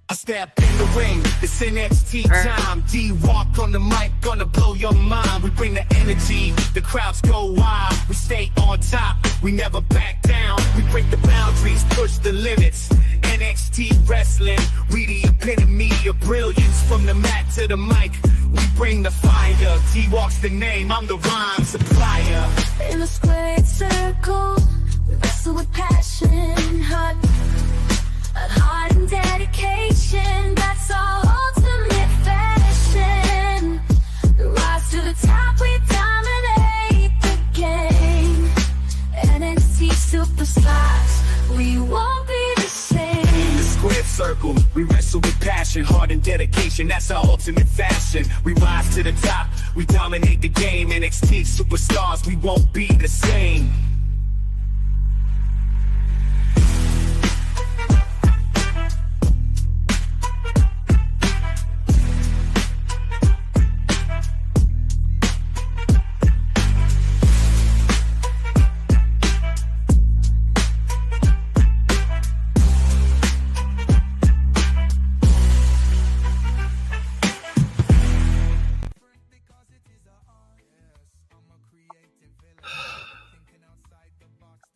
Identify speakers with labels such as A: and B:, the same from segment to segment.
A: I step in the ring, it's NXT time. D-Walk on the mic, gonna blow your mind. We bring the energy, the crowds go wild. We stay on top, we never back down. We break the boundaries, push the limits. NXT wrestling, we the epitome of brilliance. From the mat to the mic, we bring the fire. D-Walk's the name, I'm the rhyme supplier.
B: In a squared circle, we wrestle with passion, heart and dedication. That's our ultimate fashion. Rise to the top, we dominate the game. NXT superstars, we won't be the same.
A: In the squared circle, we wrestle with passion, heart and dedication. That's our ultimate fashion. We rise to the top, we dominate the game. NXT superstars, we won't be the same.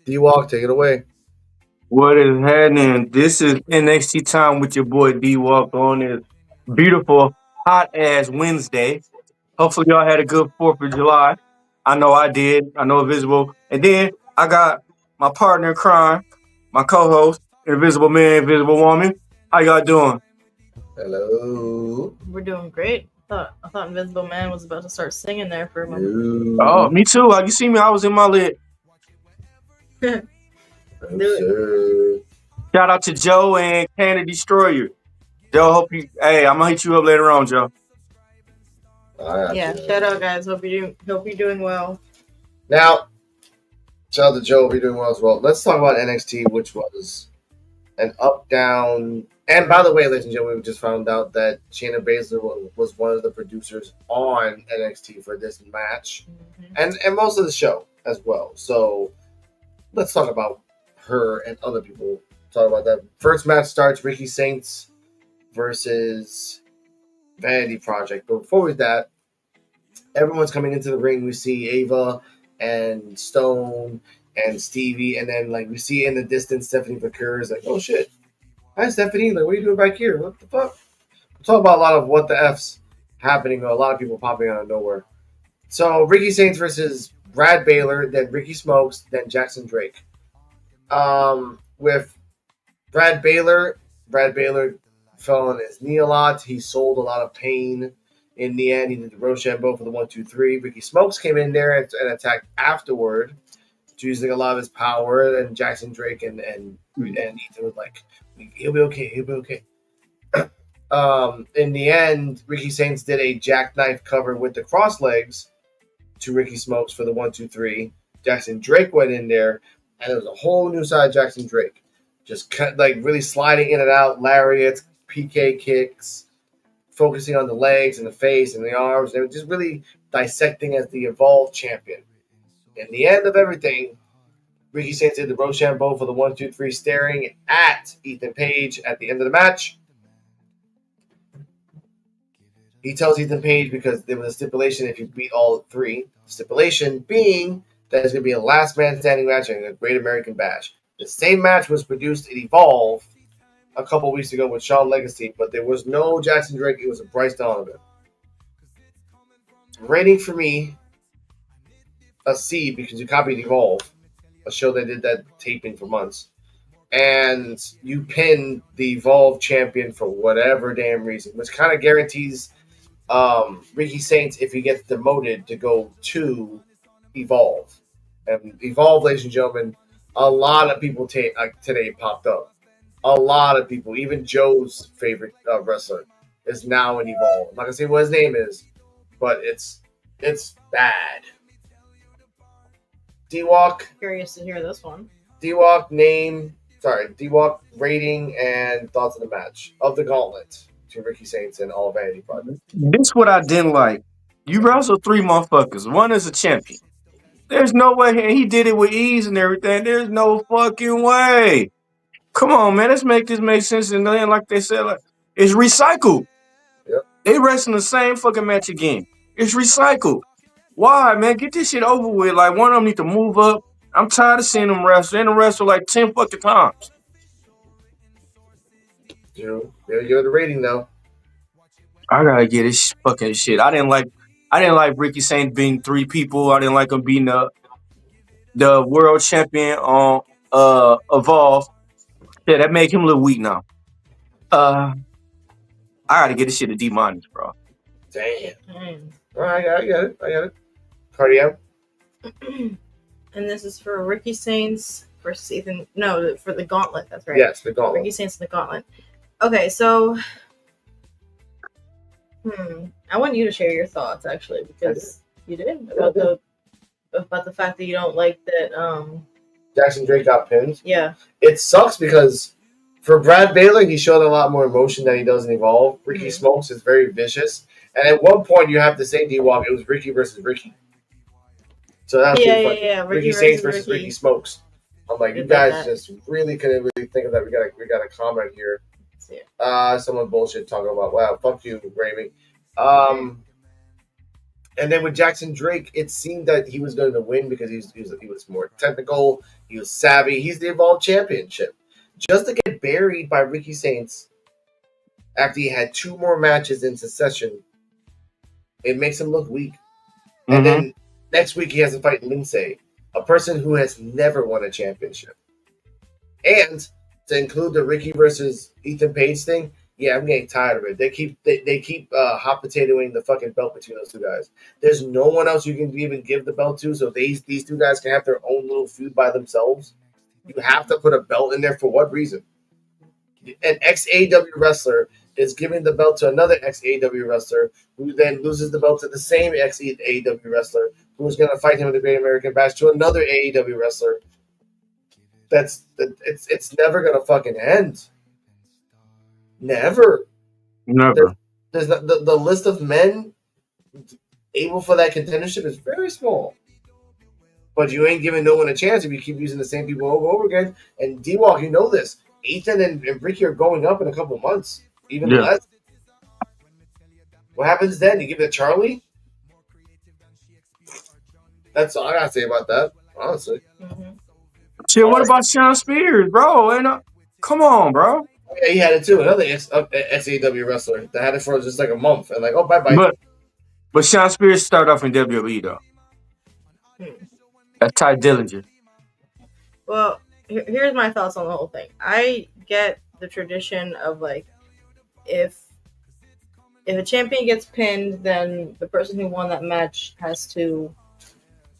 C: D-Walk, take it away.
D: What is happening? This is NXT time with your boy D-Walk on this beautiful, hot-ass Wednesday. Hopefully y'all had a good 4th of July. I know I did. I know Invisible. And then I got my partner in crime, my co-host, Invisible Man, Invisible Woman. How y'all doing?
C: Hello.
E: We're doing great. I thought Invisible Man was about to start singing there for a moment.
D: Oh, me too. You see me? I was in my lid. Shout out to Joe and Canada Destroyer. Joe, hope you. Hey, I'm gonna hit you up later on, Joe.
E: Yeah, shout out, guys. Hope you're doing well.
C: Now, shout out to Joe. Hope you're doing well as well. Let's talk about NXT, which was an up down. And by the way, ladies and gentlemen, we just found out that Shayna Baszler was one of the producers on NXT for this match, and most of the show as well. So let's talk about her and other people. Talk about that. First match starts Ricky Saints versus Vanity Project. But before that, everyone's coming into the ring. We see Ava and Stone and Stevie, and then we see in the distance Stephanie McCure is like, "Oh shit, hi Stephanie, what are you doing back here? What the fuck?" We'll talk about a lot of what the F's happening. A lot of people popping out of nowhere. So Ricky Saints versus Brad Baylor, then Ricky Smokes, then Jackson Drake. With Brad Baylor fell on his knee a lot. He sold a lot of pain. In the end, he did the Rochambeau for the 1-2-3. Ricky Smokes came in there and attacked afterward, using a lot of his power. And Jackson Drake and Ethan was like, "He'll be okay. He'll be okay." In the end, Ricky Saints did a jackknife cover with the cross legs to Ricky Smokes for the 1-2-3. Jackson Drake went in there, and it was a whole new side Jackson Drake. Just really sliding in and out, lariats, PK kicks, focusing on the legs and the face and the arms. They were just really dissecting as the Evolved champion. In the end of everything, Ricky Saints did the Rochambeau for the 1-2-3, staring at Ethan Page at the end of the match. He tells Ethan Page because there was a stipulation if you beat all three. Stipulation being that it's going to be a last man standing match and a Great American Bash. The same match was produced at Evolve a couple weeks ago with Shawn Legacy, but there was no Jackson Drake. It was a Bryce Donovan. Rating for me, a C, because you copied Evolve, a show that did that taping for months. And you pinned the Evolve champion for whatever damn reason, which kind of guarantees Ricky Saints, if he gets demoted, to go to Evolve. And Evolve, ladies and gentlemen, a lot of people today popped up. A lot of people, even Joe's favorite wrestler, is now in Evolve. I'm not going to say what his name is, but it's bad. D-Walk.
E: Curious to hear this one.
C: D-Walk rating and thoughts of the match of the gauntlet between Ricky Saints and All Vanity Project.
D: This is what I didn't like. You wrestle 3 motherfuckers. One is a champion. There's no way. He did it with ease and everything. There's no fucking way. Come on, man. Let's make this make sense. And then, like they said, like, it's recycled.
C: Yep.
D: They wrestling the same fucking match again. It's recycled. Why, man? Get this shit over with. Like, one of them need to move up. I'm tired of seeing them wrestle. They done wrestle like 10 fucking times.
C: They'll give it a rating though.
D: I gotta get this fucking shit. I didn't like Ricky Saints being 3 people. I didn't like him being the world champion on Evolve. Yeah, that made him a little weak now. I gotta get this shit to D-, bro.
C: Damn.
E: Dang.
C: All right, I got it. Cardio.
E: And this is for Ricky Saints versus Ethan. No, for the Gauntlet. That's right.
C: Yes, the gauntlet.
E: Ricky Saints in the Gauntlet. Okay, so I want you to share your thoughts actually, because you did about the fact that you don't like that.
C: Jackson Drake got pinned.
E: Yeah.
C: It sucks because for Brad Baylor, he showed a lot more emotion than he does in Evolve. Ricky Smokes is very vicious, and at one point you have to say D-Walk, it was Ricky versus Ricky. So that's
E: yeah.
C: Ricky Saints versus Ricky Smokes. I'm like, you guys just really couldn't really think of that. We got a comment here. Someone bullshit talking about, wow, fuck you, Gravy. And then with Jackson Drake, it seemed that he was going to win because he was more technical, he was savvy. He's the Evolve Championship. Just to get buried by Ricky Saints after he had 2 more matches in succession, it makes him look weak. Mm-hmm. And then next week he has to fight Lindsay, a person who has never won a championship. And to include the Ricky versus Ethan Page thing, yeah, I'm getting tired of it. They keep hot potatoing the fucking belt between those 2 guys. There's no one else you can even give the belt to, so these 2 guys can have their own little feud by themselves. You have to put a belt in there for what reason? An ex-AEW wrestler is giving the belt to another ex-AEW wrestler, who then loses the belt to the same ex-AEW wrestler, who's going to fight him in the Great American Bash to another AEW wrestler. It's never going to fucking end. Never. There's the list of men able for that contendership is very small. But you ain't giving no one a chance if you keep using the same people over and over again. And D-Walk, you know this. Ethan and Ricky are going up in a couple months. Even less. What happens then? You give it to Charlie? That's all I gotta say about that, honestly.
E: Mm-hmm.
D: Shit, what about Sean Spears, bro? And come on, bro.
C: Yeah, he had it too. Another ex-AEW wrestler that had it for just like a month. And like, oh, bye-bye.
D: But Sean Spears started off in WWE, though. That's Ty Dillinger.
E: Well, here's my thoughts on the whole thing. I get the tradition of, like, if a champion gets pinned, then the person who won that match has to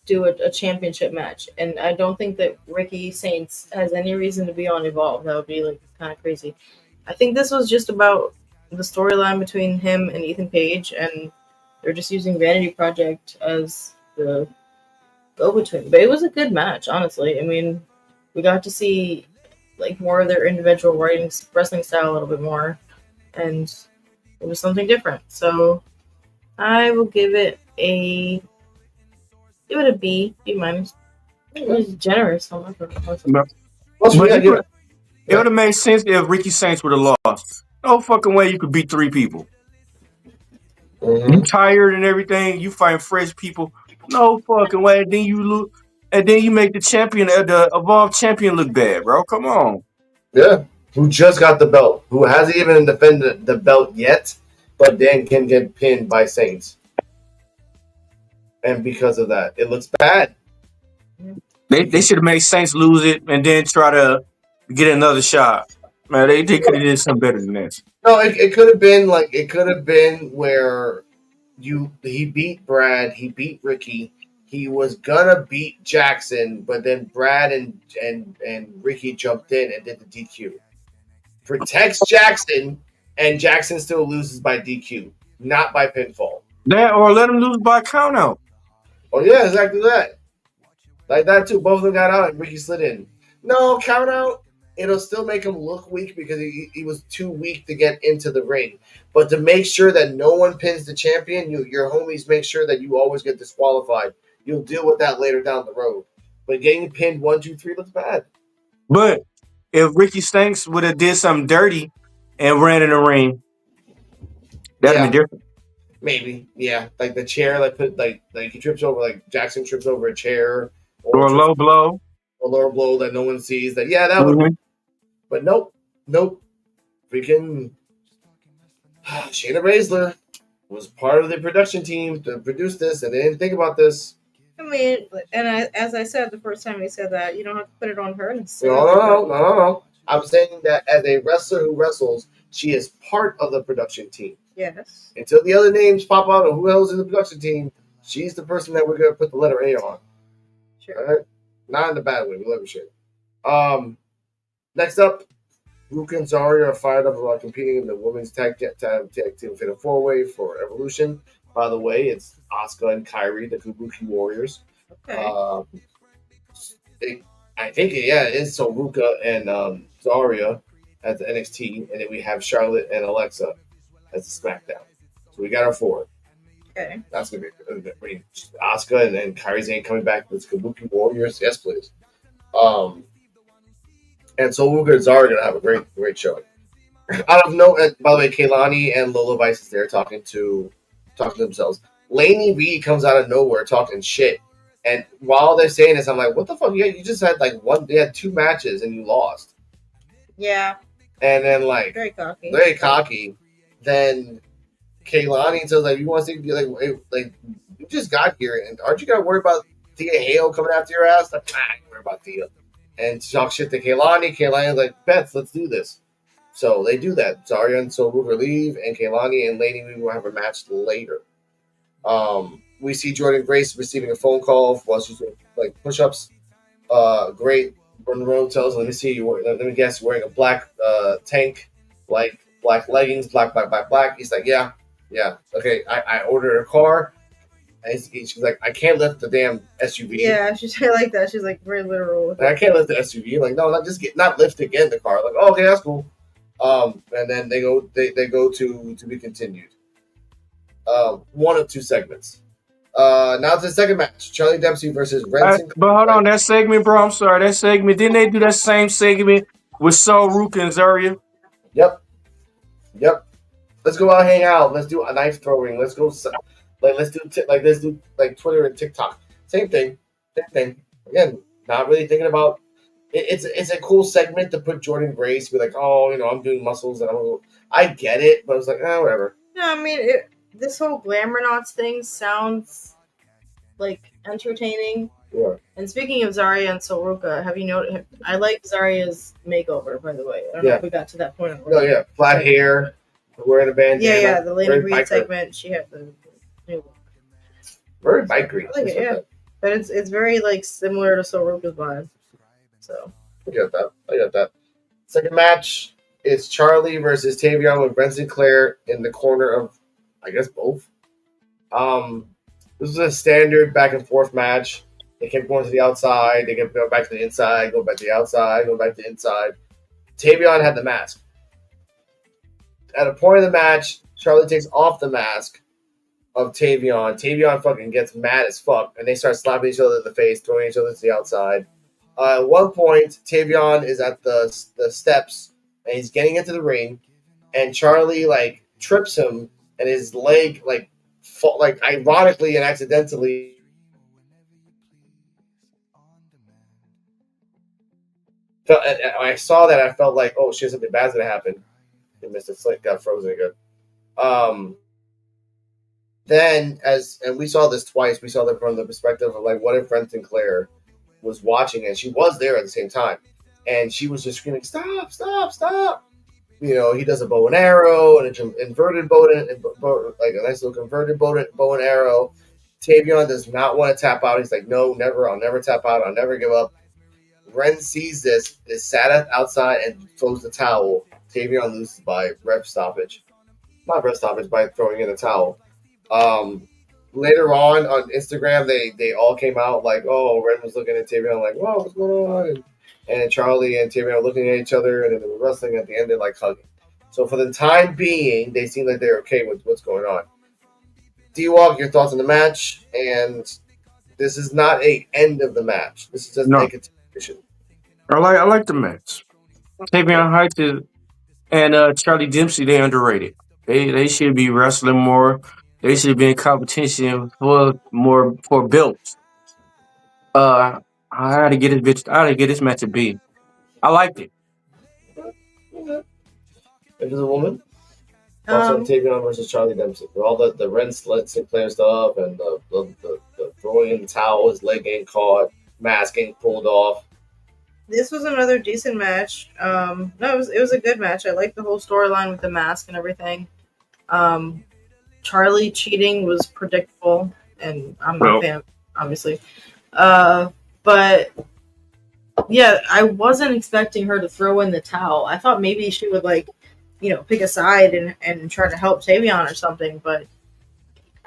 E: do a championship match. And I don't think that Ricky Saints has any reason to be on Evolve. That would be, like, kind of crazy. I think this was just about the storyline between him and Ethan Page, and they're just using Vanity Project as the go-between. But it was a good match, honestly. I mean, we got to see, like, more of their individual wrestling style a little bit more, and it was something different. So I will give it a B minus. It was generous.
D: It would have made sense if Ricky Saints would have lost. No fucking way you could beat 3 people. Mm-hmm. You tired and everything. You find fresh people. No fucking way. And then you make the champion, the Evolve champion, look bad, bro. Come on.
C: Yeah. Who just got the belt? Who hasn't even defended the belt yet, but then can get pinned by Saints. And because of that, it looks bad.
D: They should have made Saints lose it and then try to get another shot. Man, they could have did something better than this.
C: No, it could have been where he beat Brad, he beat Ricky, he was gonna beat Jackson, but then Brad and Ricky jumped in and did the DQ. Protects Jackson, and Jackson still loses by DQ, not by pinfall.
D: That or let him lose by count out.
C: Oh yeah, exactly that. Like that too. Both of them got out and Ricky slid in. No, count out. It'll still make him look weak because he was too weak to get into the ring. But to make sure that no one pins the champion, your homies make sure that you always get disqualified. You'll deal with that later down the road. But getting pinned 1, 2, 3 looks bad.
D: But if Ricky Stanks would have did something dirty and ran in the ring, that'd have
C: Yeah,
D: been different.
C: maybe. Yeah, like the chair, like he trips over, like Jackson trips over a chair, or
D: Or a
C: trips
D: low blow.
C: a lower blow that no one sees. That yeah, that would.
D: Mhm.
C: But nope. Freaking Shayna Baszler was part of the production team to produce this, and they didn't think about this.
E: I mean, as I said the first time we said that, you don't have to put it on her
C: No. I'm saying that as a wrestler who wrestles, she is part of the production team.
E: Yes.
C: Until the other names pop out of who else in the production team, she's the person that we're gonna put the letter A on.
E: Sure.
C: All right? Not in the bad way. We love her shit. Next up, Ruka and Zarya are fired up about competing in the women's tag team fatal four-way for Evolution. By the way, it's Asuka and Kairi, the Kabuki Warriors.
E: Okay.
C: I think it is so Ruka and Zarya at the NXT, and then we have Charlotte and Alexa as the SmackDown. So we got our four.
E: Okay.
C: That's gonna be Asuka and then Kairi Sane coming back with Kabuki Warriors. Yes, please. And so Ruka and Zarya are gonna have a great showing. Out of no, by the way, Kaylani and Lola Vice is there talking to themselves. Lainey Reed comes out of nowhere talking shit, and while they're saying this, I'm like, what the fuck? You just had they had 2 matches and you lost.
E: Yeah.
C: And then
E: Very
C: cocky. Then Kaylani says like, you want to see like you just got here, and aren't you gonna worry about Thea Hale coming after your ass? Like, I ain't worry about Thea. And she talks shit to Kaylani. Kaylani's like, Beth, let's do this. So they do that. Zarya and Ruka leave, and Kaylani and Lainey we will have a match later. We see Jordan Grace receiving a phone call while she's doing like push-ups. Great. Monroe tells, let me guess, wearing a black tank, like black leggings, black. He's like, yeah. Okay, I ordered a car. And she's like, I can't lift the damn SUV.
E: Yeah, she's like that. She's like very literal with it.
C: I can't lift the SUV. Like, no, not lift it, get in the car. Like, oh, okay, that's cool. And then they go to be continued. One of 2 segments. Now to the second match: Charlie Dempsey versus Renson.
D: But hold on, that segment, bro. I'm sorry, that segment. Didn't they do that same segment with Sol, Ruka, and Zarya?
C: Yep. Let's go out, hang out. Let's do a knife throwing. Let's go. Let's do Twitter and TikTok. Same thing. Again, not really thinking about. It's a cool segment to put Jordan Grace, be like, oh, I'm doing muscles, and I get it, but I was like, whatever.
E: No, I mean, this whole Glamour Knots thing sounds like entertaining.
C: Yeah.
E: And speaking of Zarya and Soruka, have you noticed? I like Zarya's makeover, by the way. I don't know if we got to that point.
C: Oh yeah, flat hair, wearing a bandana.
E: Yeah, the Lady Reed segment. She had the new.
C: Very bikery.
E: I like it, yeah. But it's very like similar to Soruka's vibe. So
C: I got that. Second match is Charlie versus Tavion with Brent Sinclair in the corner of, I guess, both. This was a standard back and forth match. They kept going to the outside. They kept going back to the inside. Go back to the outside. Go back to the inside. Tavion had the mask. At a point in the match, Charlie takes off the mask of Tavion. Tavion fucking gets mad as fuck, and they start slapping each other in the face, throwing each other to the outside. At one point, Tavion is at the steps, and he's getting into the ring, and Charlie trips him, and his leg ironically and accidentally. When I saw that, I felt like, oh shit, something bad's gonna happen. He missed it, like got frozen again. Then, and we saw this twice. We saw that from the perspective of what if Brent Sinclair was watching, and she was there at the same time, and she was just screaming, "Stop! Stop! Stop!" He does a bow and arrow and an inverted bow, like a nice little converted bow and arrow. Tavion does not want to tap out. He's like, "No, never. I'll never tap out. I'll never give up." Ren sees this, is sat outside and throws the towel. Tavion loses by ref stoppage. Not ref stoppage, by throwing in a towel. Later on Instagram, they all came out like, oh, Ren was looking at Tavion like, whoa, what's going on? And Charlie and Tavion were looking at each other, and then they were wrestling at the end, and hugging. So for the time being, they seem like they're okay with what's going on. D-Walk, your thoughts on the match? And this is not a end of the match. This is just a continuation.
D: I like the match. Tavion Hyde and Charlie Dempsey, they underrated. They should be wrestling more. They should be in competition for belts. I had to get this bitch. I had to get this match a B. I liked it.
C: If it's a woman, thoughts on
E: Um,
C: Tavion versus Charlie Dempsey? With all the Ren Sinclair stuff and the throwing in the towel, his leg getting caught, mask getting pulled off.
E: this was another decent match. No, it was a good match. I liked the whole storyline with the mask and everything. Charlie cheating was predictable, and I'm not a
D: Well,
E: fan of it, obviously. But yeah, I wasn't expecting her to throw in the towel. I thought maybe she would pick a side and try to help Tavion or something. But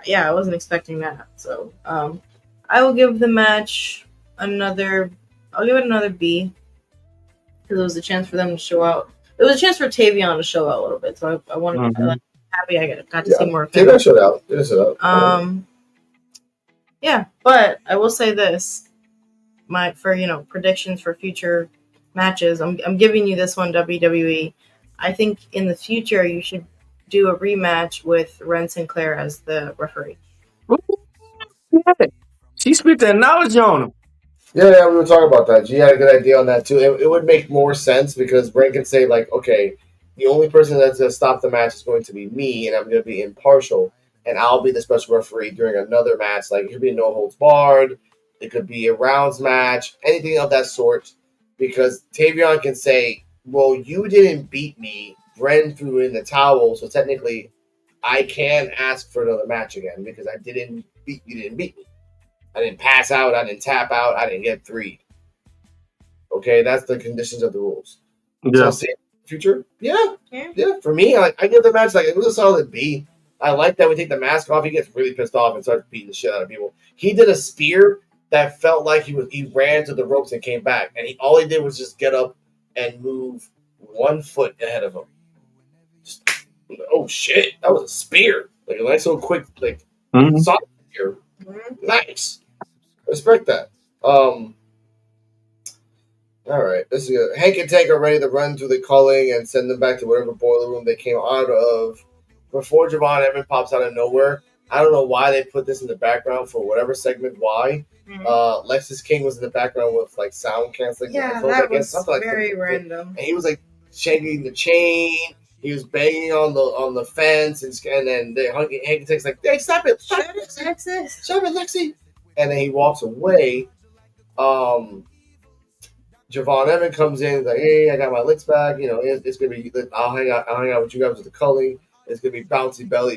E: yeah, I wasn't expecting that. So I will give the match another. I'll give it another B because it was a chance for them to show out. It was a chance for Tavion to show out a little bit. So I wanted.
D: mhm.
E: I'm happy I got to see more of him.
C: Tavion showed out. Did showed out.
E: Yeah, but I will say this: for predictions for future matches, I'm giving you this one, WWE. I think in the future you should do a rematch with Ren Sinclair as the referee.
D: Yeah. She spit that knowledge on him.
C: Yeah, we were talking about that. G had a good idea on that too. It would make more sense because Bray can say like, okay, the only person that's going to stop the match is going to be me, and I'm going to be impartial, and I'll be the special referee during another match. Like it could be a no holds barred, it could be a rounds match, anything of that sort. Because Tavion can say, well, you didn't beat me. Bren threw in the towel, so technically, I can ask for another match again because I didn't beat you. Didn't beat me. I didn't pass out. I didn't tap out. I didn't get three. Okay, that's the conditions of the rules. So
D: Yeah.
C: I'll see it in the future. Yeah.
E: Yeah.
C: For me, I give the match like it was a solid B. I like that we take the mask off. He gets really pissed off and starts beating the shit out of people. He did a spear that felt like he ran to the ropes and came back, and all he did was just get up and move 1 foot ahead of him. Just, oh shit, that was a spear, like a nice little quick
D: Mhm.
C: soft spear.
E: Mhm.
C: Nice. Respect that. All right. This is good. Hank and Tank are ready to run through the culling and send them back to whatever boiler room they came out of. Before Javon Evan pops out of nowhere, I don't know why they put this in the background for whatever segment. Why?
E: Mhm.
C: Lexus King was in the background with like sound canceling.
E: Yeah,
C: headphones, I
E: that
C: guess,
E: was
C: something like
E: very
C: that.
E: random.
C: And he was like shaking the chain. He was banging on the fence, and then Hank and Tank's like, "Hey, stop it! Stop it, Lexi!
E: Texas.
C: Stop it, Lexi!" And then he walks away. Javon Evan comes in, like, hey, I got my licks back. You know, it's gonna be. I'll hang out with you guys with the culling. It's gonna be bouncy belly.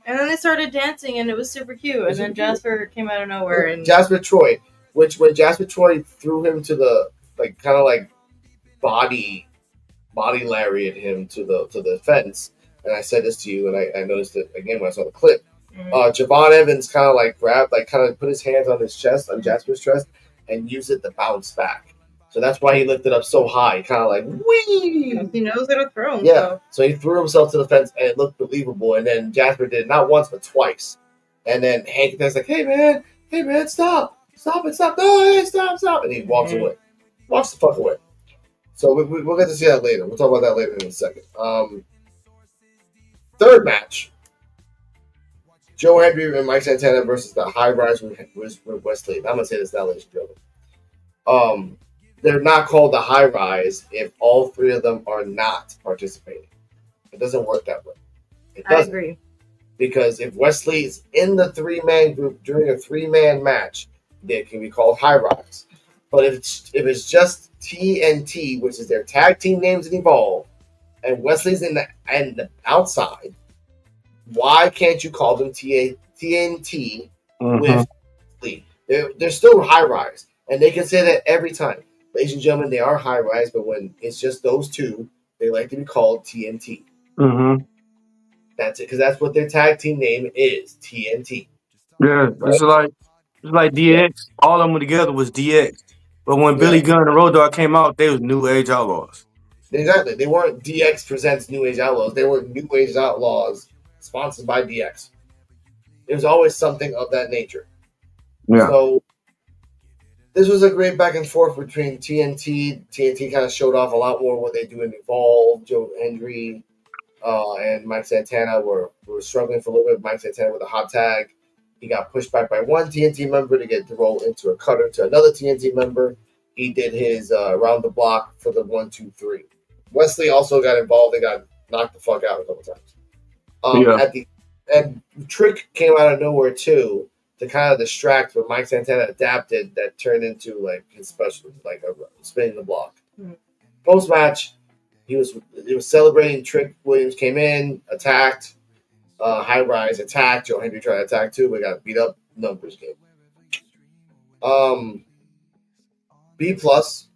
E: And then they started dancing, and it was super cute. And then Jasper came out of nowhere, and
C: Jasper Troy, which when Jasper Troy threw him to the kind of like body lariat him to the fence, and I said this to you, and I noticed it again when I saw the clip. Javon Evans kind of like grabbed, like kind of put his hands on his chest, on Jasper's chest, and used it to bounce back. So that's why he lifted up so high, kind of like whee.
E: he knows how to throw him.
C: Yeah. So he threw himself to the fence, and it looked believable. And then Jasper did it not once but twice. And then Hank was like, "Hey man, stop it, stop! No, hey, stop!" And he walks away, walks the fuck away. So we'll get to see that later. We'll talk about that later in a second. Third match. Joe Hendry and Mike Santana versus the High Rise with Wesley. I'm gonna say this now, ladies and gentlemen. They're not called the High Rise if all three of them are not participating. It doesn't work that way. It
E: I
C: doesn't.
E: agree.
C: Because if Wesley is in the 3-man group during a 3-man match, they can be called High Rise. But if it's just TNT, which is their tag team names in Evolve, and Wesley's in the outside, why can't you call them TNT with Wesley? They're still High Rise, and they can say that every time. Ladies and gentlemen, they are High Rise, but when it's just those two, they like to be called TNT.
D: Mm-hmm.
C: That's it, because that's what their tag team name is, TNT.
D: Yeah, it's like DX. All of them together was DX. But when
C: Yeah.
D: Billy Gunn and Road Dogg came out, they was New Age Outlaws.
C: Exactly. They weren't DX presents New Age Outlaws. They were New Age Outlaws sponsored by DX. It was always something of that nature.
D: Yeah.
C: So This was a great back and forth between TNT. TNT kind of showed off a lot more what they do in Evolve. Joe Hendry and Mike Santana were struggling for a little bit. Mike Santana with a hot tag. He got pushed back by one TNT member to get the roll into a cutter to another TNT member. He did his around the block for the 1-2-3. Wesley also got involved. They got knocked the fuck out a couple times. And Trick came out of nowhere too to kind of distract, but Mike Santana adapted. That turned into like his special, like a spinning the block.
E: Mm-hmm.
C: Post match, he was celebrating. Trick Williams came in, attacked. High Rise attacked. Joe Hendry tried to attack too, but got beat up. Numbers game. B plus.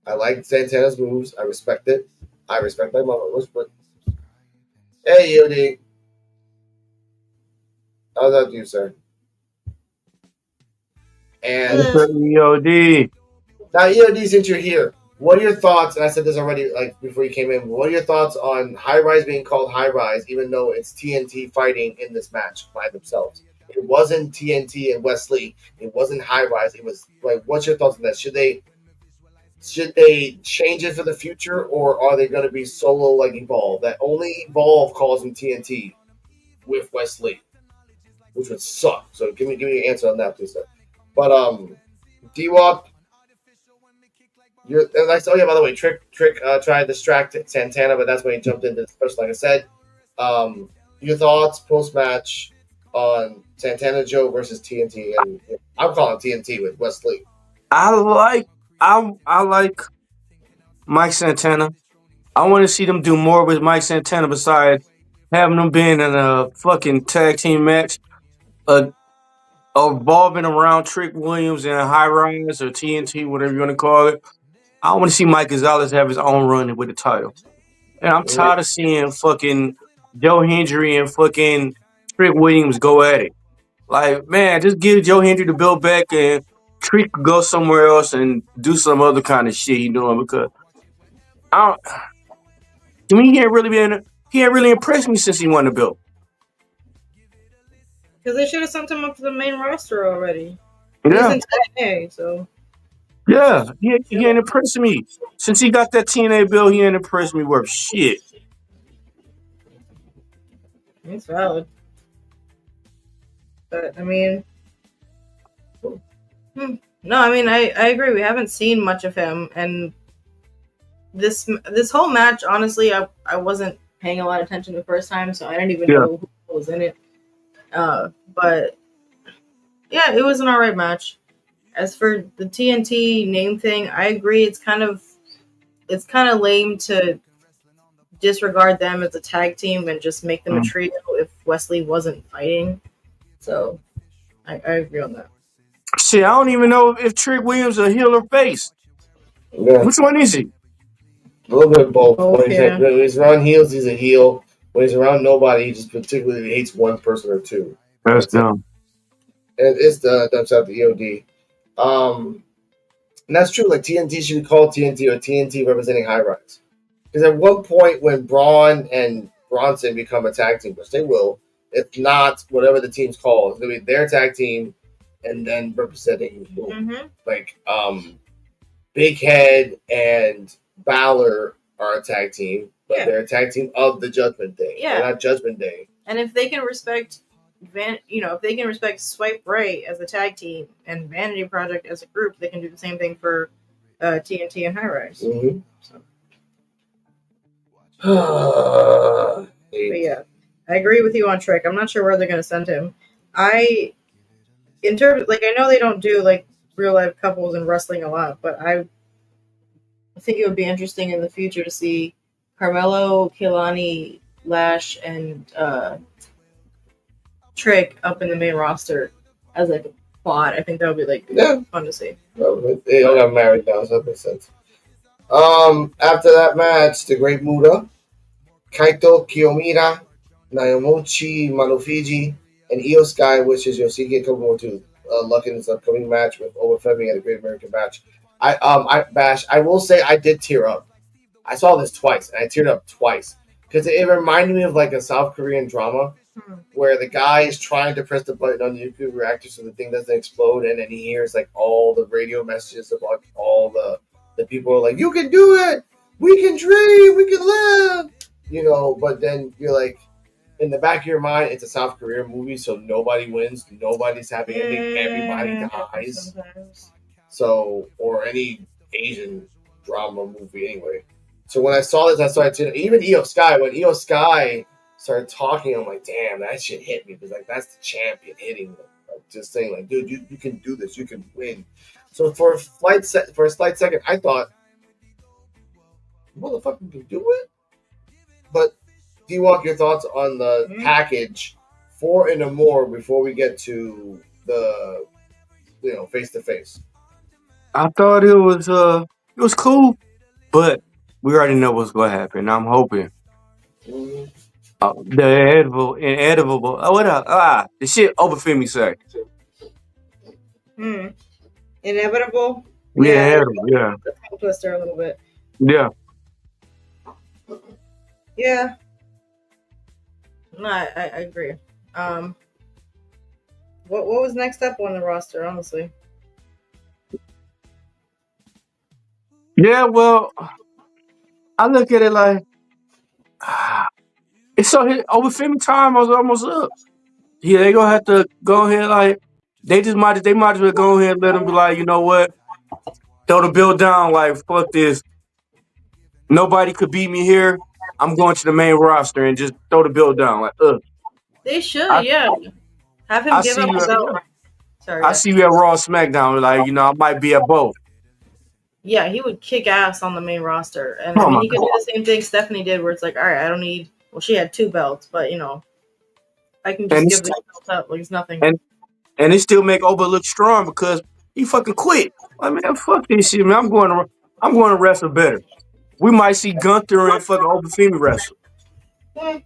C: I like Santana's moves. I respect it. I respect my mother. But hey, EOD. How's that to you, sir? And
D: EOD.
C: now, EOD, since you're here, what are your thoughts? And I said this already, like before you came in. What are your thoughts on High Rise being called High Rise, even though it's TNT fighting in this match by themselves? It wasn't TNT and Wesley. It wasn't High Rise. It was like, what's your thoughts on that? Should they change it for the future, or are they going to be solo like Evolve? That only Evolve calls them TNT with Wesley, which would suck. So give me an answer on that, please, sir. But D-Wop, and I saw, by the way, Trick tried to distract Santana, but that's when he jumped into the special. Like I said, your thoughts post match on Santana Joe versus TNT, and I'm calling TNT with Wesley.
D: I like Mike Santana. I want to see them do more with Mike Santana besides having them being in a fucking tag team match, evolving around Trick Williams and High Rise or TNT, whatever you want to call it. I want to see Mike Gonzalez have his own run with the title. And I'm tired of seeing fucking Joe Hendry and fucking Trick Williams go at it. Like, man, just give Joe Hendry the bill back and Trick could go somewhere else and do some other kind of shit he doing, because to me he ain't really impressed me since he won the belt.
E: Because they should have sent him up to the main roster already.
D: Yeah.
E: He's in TNA, so.
D: Yeah, he ain't impressed me. Since he got that TNA bill, he ain't impressed me worth shit.
E: It's valid. But, I mean... No, I mean, I agree. We haven't seen much of him, and this whole match, honestly, I wasn't paying a lot of attention the first time, so I didn't even know who was in it. But, yeah, it was an alright match. As for the TNT name thing, I agree. It's kind of lame to disregard them as a tag team and just make them a trio if Wesley wasn't fighting. So I agree on that.
D: Shit, I don't even know if Trick Williams is a heel or face.
C: Yeah.
D: Which one is he?
C: A little bit of both. When he's around heels, he's a heel. When he's around nobody, he just particularly hates one person or two.
D: That's dumb.
C: And it's the dumps out the EOD. And that's true. Like, TNT should be called TNT or TNT representing High Rise. Because at one point, when Braun and Bronson become a tag team, which they will, if not whatever the team's called, it's gonna be their tag team, and then representing like Big Head and Balor are a tag team, but they're a tag team of the Judgment Day.
E: Yeah,
C: they're not Judgment Day.
E: And if they can respect if they can respect Swipe Right as a tag team and Vanity Project as a group, they can do the same thing for TNT and High Rise.
C: Mm-hmm.
E: But yeah, I agree with you on Trick. I'm not sure where they're going to send him. I know they don't do like real life couples in wrestling a lot, but I think it would be interesting in the future to see Carmelo, Kehlani, Lash, and Trick up in the main roster as like a quad. I think that would be like fun to see.
C: Well, they all got married now, so that makes sense. After that match, the Great Muda, Kaito Kiyomiya, Naomichi Manufiji, and Io Sky, which is Yoshiki Komoto, luck in this upcoming match with Obafemi at the Great American Bash. I will say I did tear up. I saw this twice, and I teared up twice because it reminded me of like a South Korean drama where the guy is trying to press the button on the nuclear reactor so the thing doesn't explode, and then he hears like all the radio messages about all the people are like, "You can do it, we can dream, we can live," But then you're like, in the back of your mind, it's a South Korea movie, so nobody wins, nobody's happy ending, everybody dies.
E: Sometimes.
C: So, or any Asian drama movie anyway. So when I saw this, I started to even Io Sky. When Io Sky started talking, I'm like, damn, that shit hit me because like that's the champion hitting them. Like, just saying, like, dude, you can do this, you can win. So for a slight second, I thought, motherfucker can do it. But D-Walk, your thoughts on the package for and more before we get to the face to face.
D: I thought it was cool, but we already know what's gonna happen. I'm hoping the inedible. The shit Obafemi say.
E: Inevitable.
D: Yeah, yeah,
E: The tongue twister a little bit.
D: yeah.
E: Yeah. No, I agree. What was next up on the roster? Honestly.
D: Yeah, well, I look at it like it's so Obafemi time was almost up. Yeah, they gonna have to go ahead like they might as well go ahead and let them be like, you know what? Throw the bill down, like fuck this. Nobody could beat me here. I'm going to the main roster and just throw the bill down. Like,
E: They should,
D: I,
E: yeah. Have him
D: I
E: give
D: see
E: up
D: you.
E: the belt. Sorry.
D: I see you at Raw, SmackDown. Like, I might be at both.
E: Yeah, he would kick ass on the main roster, and
D: Oh
E: I mean
D: my
E: he could
D: God.
E: do the same thing Stephanie did, where it's like, all right, I don't need. Well, she had 2 belts, but I can just
D: And
E: give this belt up like it's nothing.
D: and it still make Oba look strong because he fucking quit. I mean, fuck this shit, man. I'm going to wrestle better. We might see Gunther and fucking Obafemi wrestle.
E: No,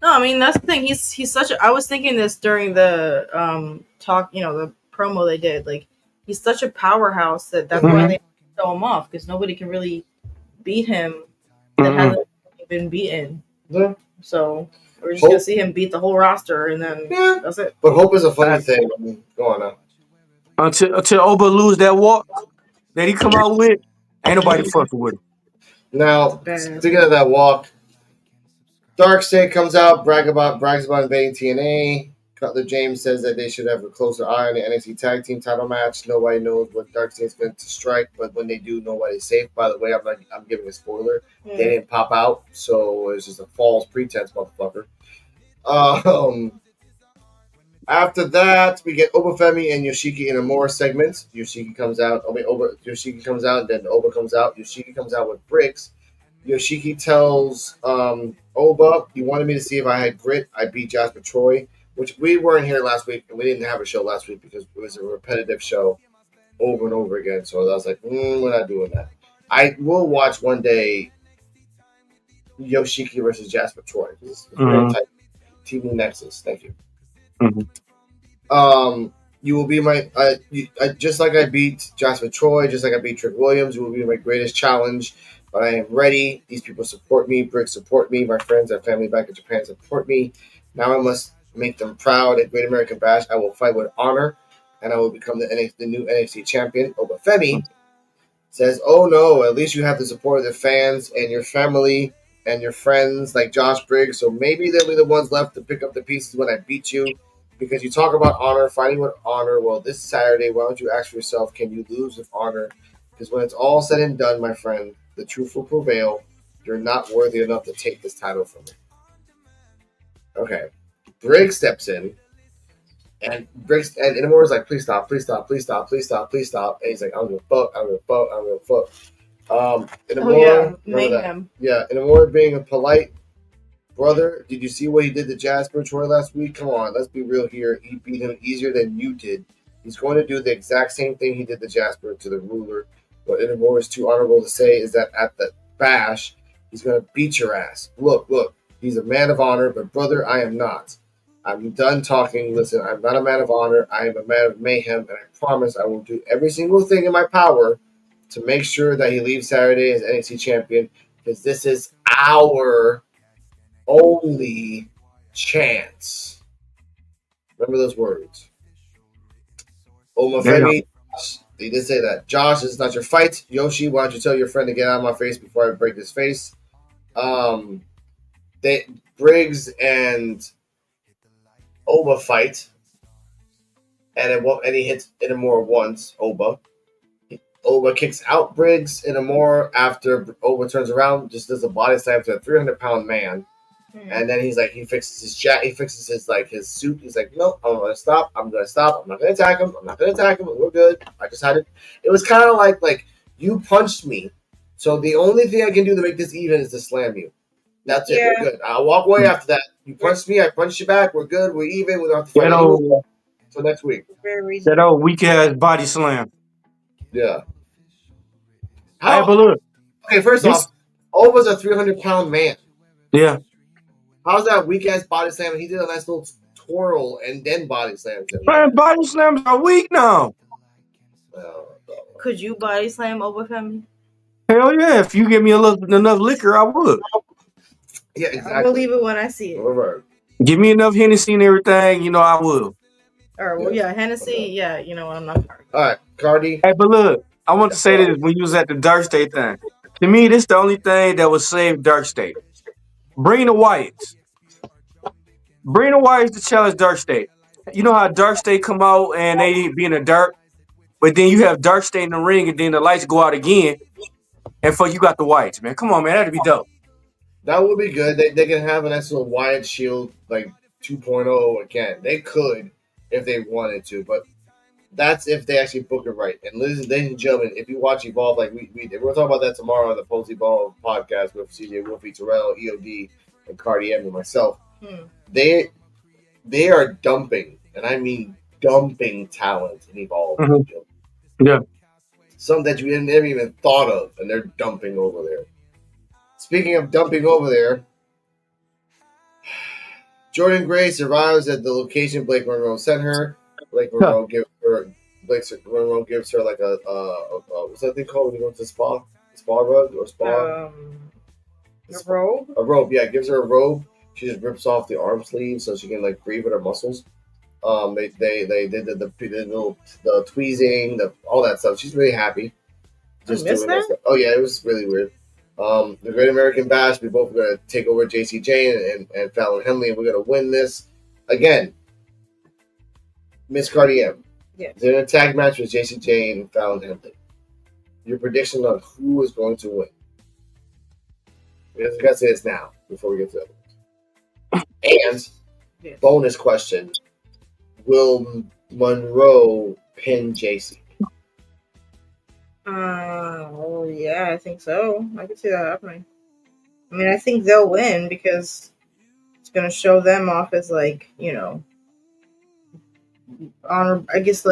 E: I mean that's the thing. He's such a. I was thinking this during the talk. The promo they did. Like he's such a powerhouse that's why they throw him off because nobody can really beat him that hasn't been beaten.
C: Yeah.
E: So we're just gonna see him beat the whole roster, and then that's it.
C: But hope is a funny thing. Go on now.
D: Until Oba lose that walk that he come out with, ain't nobody fucking with him.
C: Now, speaking of that walk, Darkseid comes out, brags about invading TNA. Cutler James says that they should have a closer eye on the NXT Tag Team title match. Nobody knows what Darkseid's going to strike, but when they do, nobody's safe. By the way, I'm giving a spoiler. They didn't pop out, so it's just a false pretense, motherfucker. After that, we get Obafemi and Yoshiki in a more segment. Yoshiki comes out. Yoshiki comes out, then Oba comes out. Yoshiki comes out with bricks. Yoshiki tells Oba, he wanted me to see if I had grit. I beat Jasper Troy, which we weren't here last week, and we didn't have a show last week because it was a repetitive show over and over again. So I was like, we're not doing that. I will watch one day Yoshiki versus Jasper Troy. This is very tight. TV Nexus. Thank you. You will be my just like I beat Jasper Troy, just like I beat Trick Williams. You will be my greatest challenge. But I am ready. These people support me. Brick support me. My friends and family back in Japan support me. Now I must make them proud at Great American Bash. I will fight with honor, and I will become the new NXT champion. Obafemi says, "Oh no! At least you have the support of the fans and your family and your friends like Josh Briggs. So maybe they'll be the ones left to pick up the pieces when I beat you." Because you talk about honor, fighting with honor. Well, this Saturday, why don't you ask yourself, can you lose with honor? Because when it's all said and done, my friend, the truth will prevail. You're not worthy enough to take this title from me. Okay. Briggs steps in, and Briggs and Inamora's like, please stop, please stop, please stop, please stop, please stop. And he's like, I don't give a fuck, I don't give a fuck, I don't give a fuck. Inamura, Inamura being a polite brother, did you see what he did to Jasper Troy last week? Come on, let's be real here. He beat him easier than you did. He's going to do the exact same thing he did to Jasper, to the ruler. What Inamura is too honorable to say is that at the bash, he's going to beat your ass. Look, he's a man of honor, but brother, I am not. I'm done talking. Listen, I'm not a man of honor. I am a man of mayhem, and I promise I will do every single thing in my power to make sure that he leaves Saturday as NXT champion, because this is our only chance. Remember those words.
D: Damn.
C: Omafemi, they did say that. Josh, this is not your fight. Yoshi, why don't you tell your friend to get out of my face before I break his face? They Briggs and Oba fight, and he hits Inamura once. Oba kicks out Briggs Inamura after Oba turns around, just does a body slam to a 300-pound man. And then he fixes his his suit. He's like, no, I'm gonna stop. I'm not gonna attack him. We're good. I just had it. It was kind of like you punched me, so the only thing I can do to make this even is to slam you. That's it. We're good. I'll walk away after that. You punched me. I punched you back. We're good. We're even. We don't have to fight anymore until next week.
E: That
D: old weak ass body slam.
C: Yeah.
D: Hey, but look.
C: Okay, first off, Oba's a 300-pound man.
D: Yeah.
C: How's that weak ass body slam? He did a nice little twirl and then body slammed him.
D: Man, body slams are weak now.
E: Could you body slam Obafemi?
D: Hell yeah. If you give me enough liquor, I would.
C: Yeah, exactly.
E: I believe it when I see it.
C: Right.
D: Give me enough Hennessy and everything, I will.
E: All right, well, Hennessy, I'm not Cardi.
C: All right, Cardi.
D: Hey, but look, I want to say this when you was at the Dark State thing. To me, this is the only thing that would save Dark State. Bring the Wyatts. Bring the Wyatts to challenge Dark State. You know how Dark State come out and they be in the dark, but then you have Dark State in the ring and then the lights go out again, and you got the Wyatts, man. Come on, man, that'd be dope.
C: That would be good. They can have an nice little Wyatt Shield like 2.0 again. They could if they wanted to, but that's if they actually book it right. And ladies and gentlemen, if you watch Evolve like we did, we'll talk about that tomorrow on the Post Evolve podcast with CJ Wolfie, Terrell, EOD, and Cardi M and myself. They are dumping, and I mean dumping talent in Evolve.
D: Mm-hmm. Yeah.
C: Something that you never even thought of, and they're dumping over there. Speaking of dumping over there, Jordan Grace arrives at the location Blake Monroe sent her. Blake Monroe gives her like a what's that thing called when you go to the spa? Spa rug or spa?
E: A robe?
C: A robe, yeah. Gives her a robe. She just rips off the arm sleeve so she can like breathe with her muscles. They did the tweezing, all that stuff. She's really happy.
E: Just doing that stuff.
C: Oh yeah, it was really weird. The Great American Bash, we both going to take over JC Jane and Fallon Henley, and we're going to win this. Again, Miss Cardi M.
E: Yeah.
C: It's an tag match with JC Jane and Fallon Henley. Your prediction on who is going to win? We got to say this now before we get to it. And bonus question: will Monroe pin JC?
E: Yeah, I think so. I can see that happening. I mean, I think they'll win because it's going to show them off as honor. I guess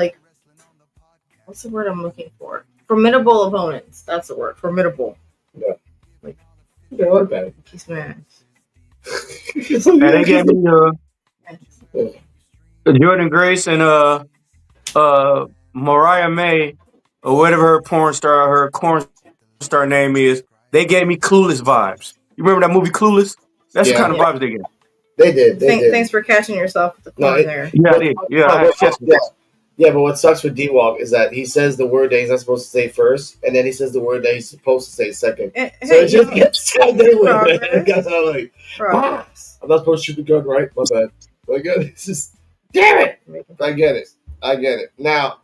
E: what's the word I'm looking for? Formidable opponents. That's the word. Formidable.
C: Yeah. What about it?
E: He's mad.
D: And they gave me Jordan Grace and Mariah May, or whatever her porn star name is. They gave me Clueless vibes. You remember that movie Clueless? That's the kind of vibes they get.
C: They did.
E: Thanks for catching yourself with the porn there.
D: Yeah, I did. Yeah,
C: yeah, but what sucks with D-Walk is that he says the word that he's not supposed to say first, and then he says the word that he's supposed to say second. So it just gets tied anyway. I'm not supposed to shoot the gun, right? My bad. Like, it's just, damn it! I get it. Now,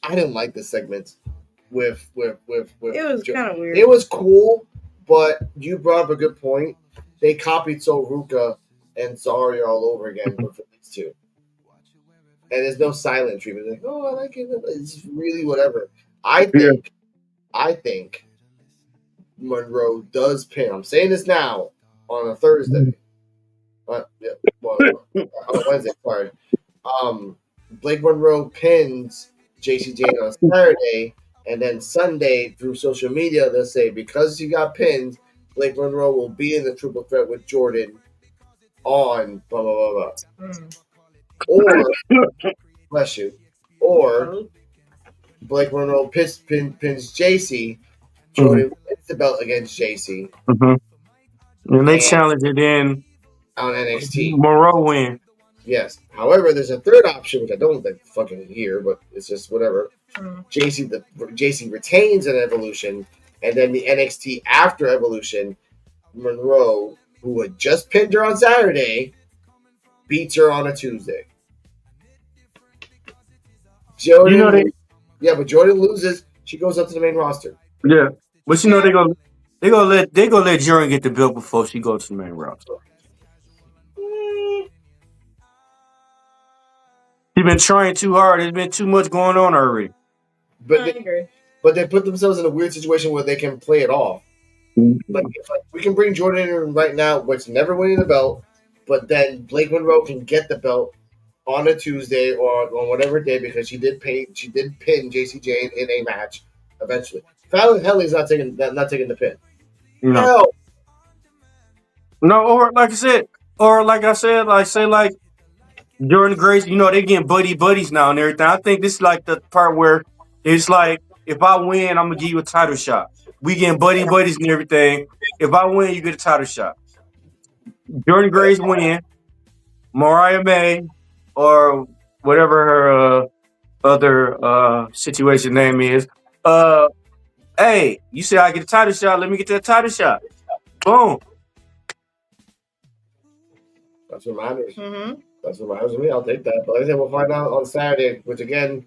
C: I didn't like this segment with it
E: was kind of weird.
C: It was cool, but you brought up a good point. They copied Ruka and Zarya all over again for these two. And there's no silent treatment. Like, oh, I like it. It's really whatever. I think Monroe does pin. I'm saying this now on a Thursday. On a Wednesday, sorry. Blake Monroe pins JC Jane on Saturday, and then Sunday through social media they'll say because he got pinned, Blake Monroe will be in the triple threat with Jordan on blah blah blah blah. Or bless you. Or Blake Monroe pins JC, Jordan wins the belt against JC.
D: And they
C: and
D: challenge it in
C: on NXT.
D: Moreau win.
C: Yes. However, there's a third option which I don't like fucking hear, but it's just whatever.
E: Mm.
C: JC retains an Evolution, and then the NXT after Evolution, Monroe, who had just pinned her on Saturday, beats her on a Tuesday. Jordan, but Jordan loses. She goes up to the main roster.
D: Yeah, but you know they gonna let Jordan get the belt before she goes to the main roster. She's been trying too hard. There's been too much going on already.
C: But
E: I agree.
C: But they put themselves in a weird situation where they can play it off. Like, we can bring Jordan in right now, which never winning the belt, but then Blake Monroe can get the belt on a Tuesday or on whatever day because she did pin JCJ in a match eventually. Fallon Henley's not taking the pin.
D: No.
C: Hell,
D: No, or like I said, like Jordan Grace, you know, they getting buddies now and everything. I think this is like the part where it's like, if I win, I'm gonna give you a title shot. We getting buddies and everything. If I win, you get a title shot. Jordan Grace win, Mariah May, or whatever her other situation name is. Hey, you say I get a title shot, let me get that title shot. Boom.
C: that's what matters.
E: Mm-hmm.
C: That's what matters to me. I'll take that. But like I said, we'll find out on Saturday. Which again,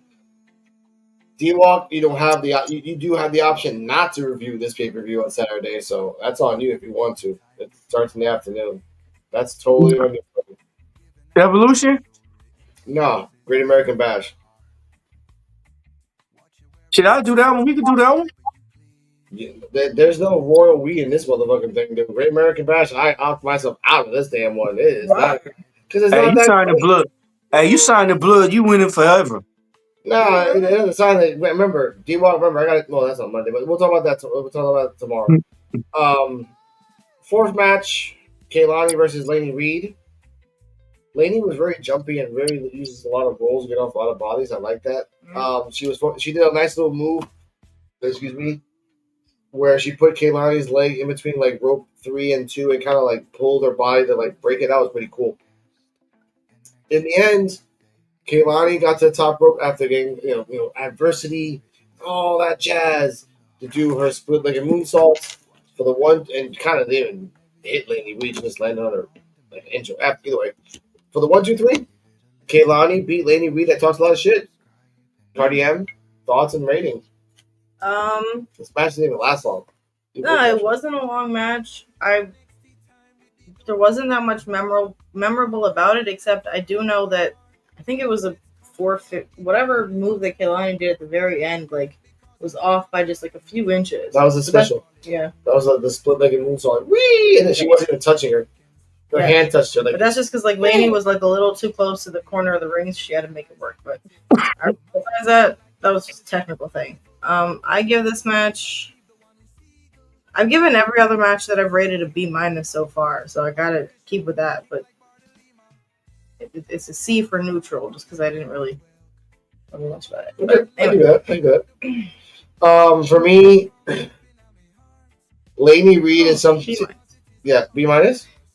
C: D-Walk, you don't have you do have the option not to review this pay-per-view on Saturday, so that's on you if you want to. It starts in the afternoon. That's totally on you.
D: Evolution?
C: No, Great American Bash.
D: Should I do that one? We could do that one.
C: Yeah, there's no royal we in this motherfucking thing. The Great American Bash, I opt myself out of this damn one. It is not because it's
D: Hey,
C: not
D: you
C: that
D: sign the
C: great.
D: blood. Hey, you sign the blood, you winning forever.
C: Nah, it doesn't sign that. Remember, D-Walk. Remember, I got it. Well, that's on Monday, but we'll talk about that. We'll talk about it tomorrow. Fourth match: Kaylani versus Lainey Reed. Lainey was very jumpy and really uses a lot of rolls, get off a lot of bodies. I like that. She did a nice little move. Excuse me, where she put Kaylani's leg in between like rope 3 and 2 and kind of like pulled her body to like break it. That was pretty cool. In the end, Kaylani got to the top rope after getting adversity, all that jazz to do her split leg and moonsault for the one, and kind of didn't hit Lainey Reed, just landed on her like an inch after. Either way, for the 1, 2, 3, Kaylani beat Lainey Reed. That talks a lot of shit. Cardi M, thoughts and rating. This match didn't even last long.
E: No, it wasn't a long match. There wasn't that much memorable about it, except I do know that I think it was a forfeit. Whatever move that Kaylani did at the very end, like, was off by just like a few inches.
C: That was a special.
E: Yeah.
C: That was the split-legged moonsault. Whee! And then she wasn't even touching her. Her hand touched her. Like,
E: but that's just because like Lainey was like a little too close to the corner of the ring, so she had to make it work. But besides that was just a technical thing. I give this match. I've given every other match that I've rated a B- so far, so I gotta keep with that. But it's a C for neutral, just because I didn't really know much about it.
C: Okay,
E: Anyway.
C: I do that. For me, Lainey Reed is some.
E: B-.
C: Yeah, B-.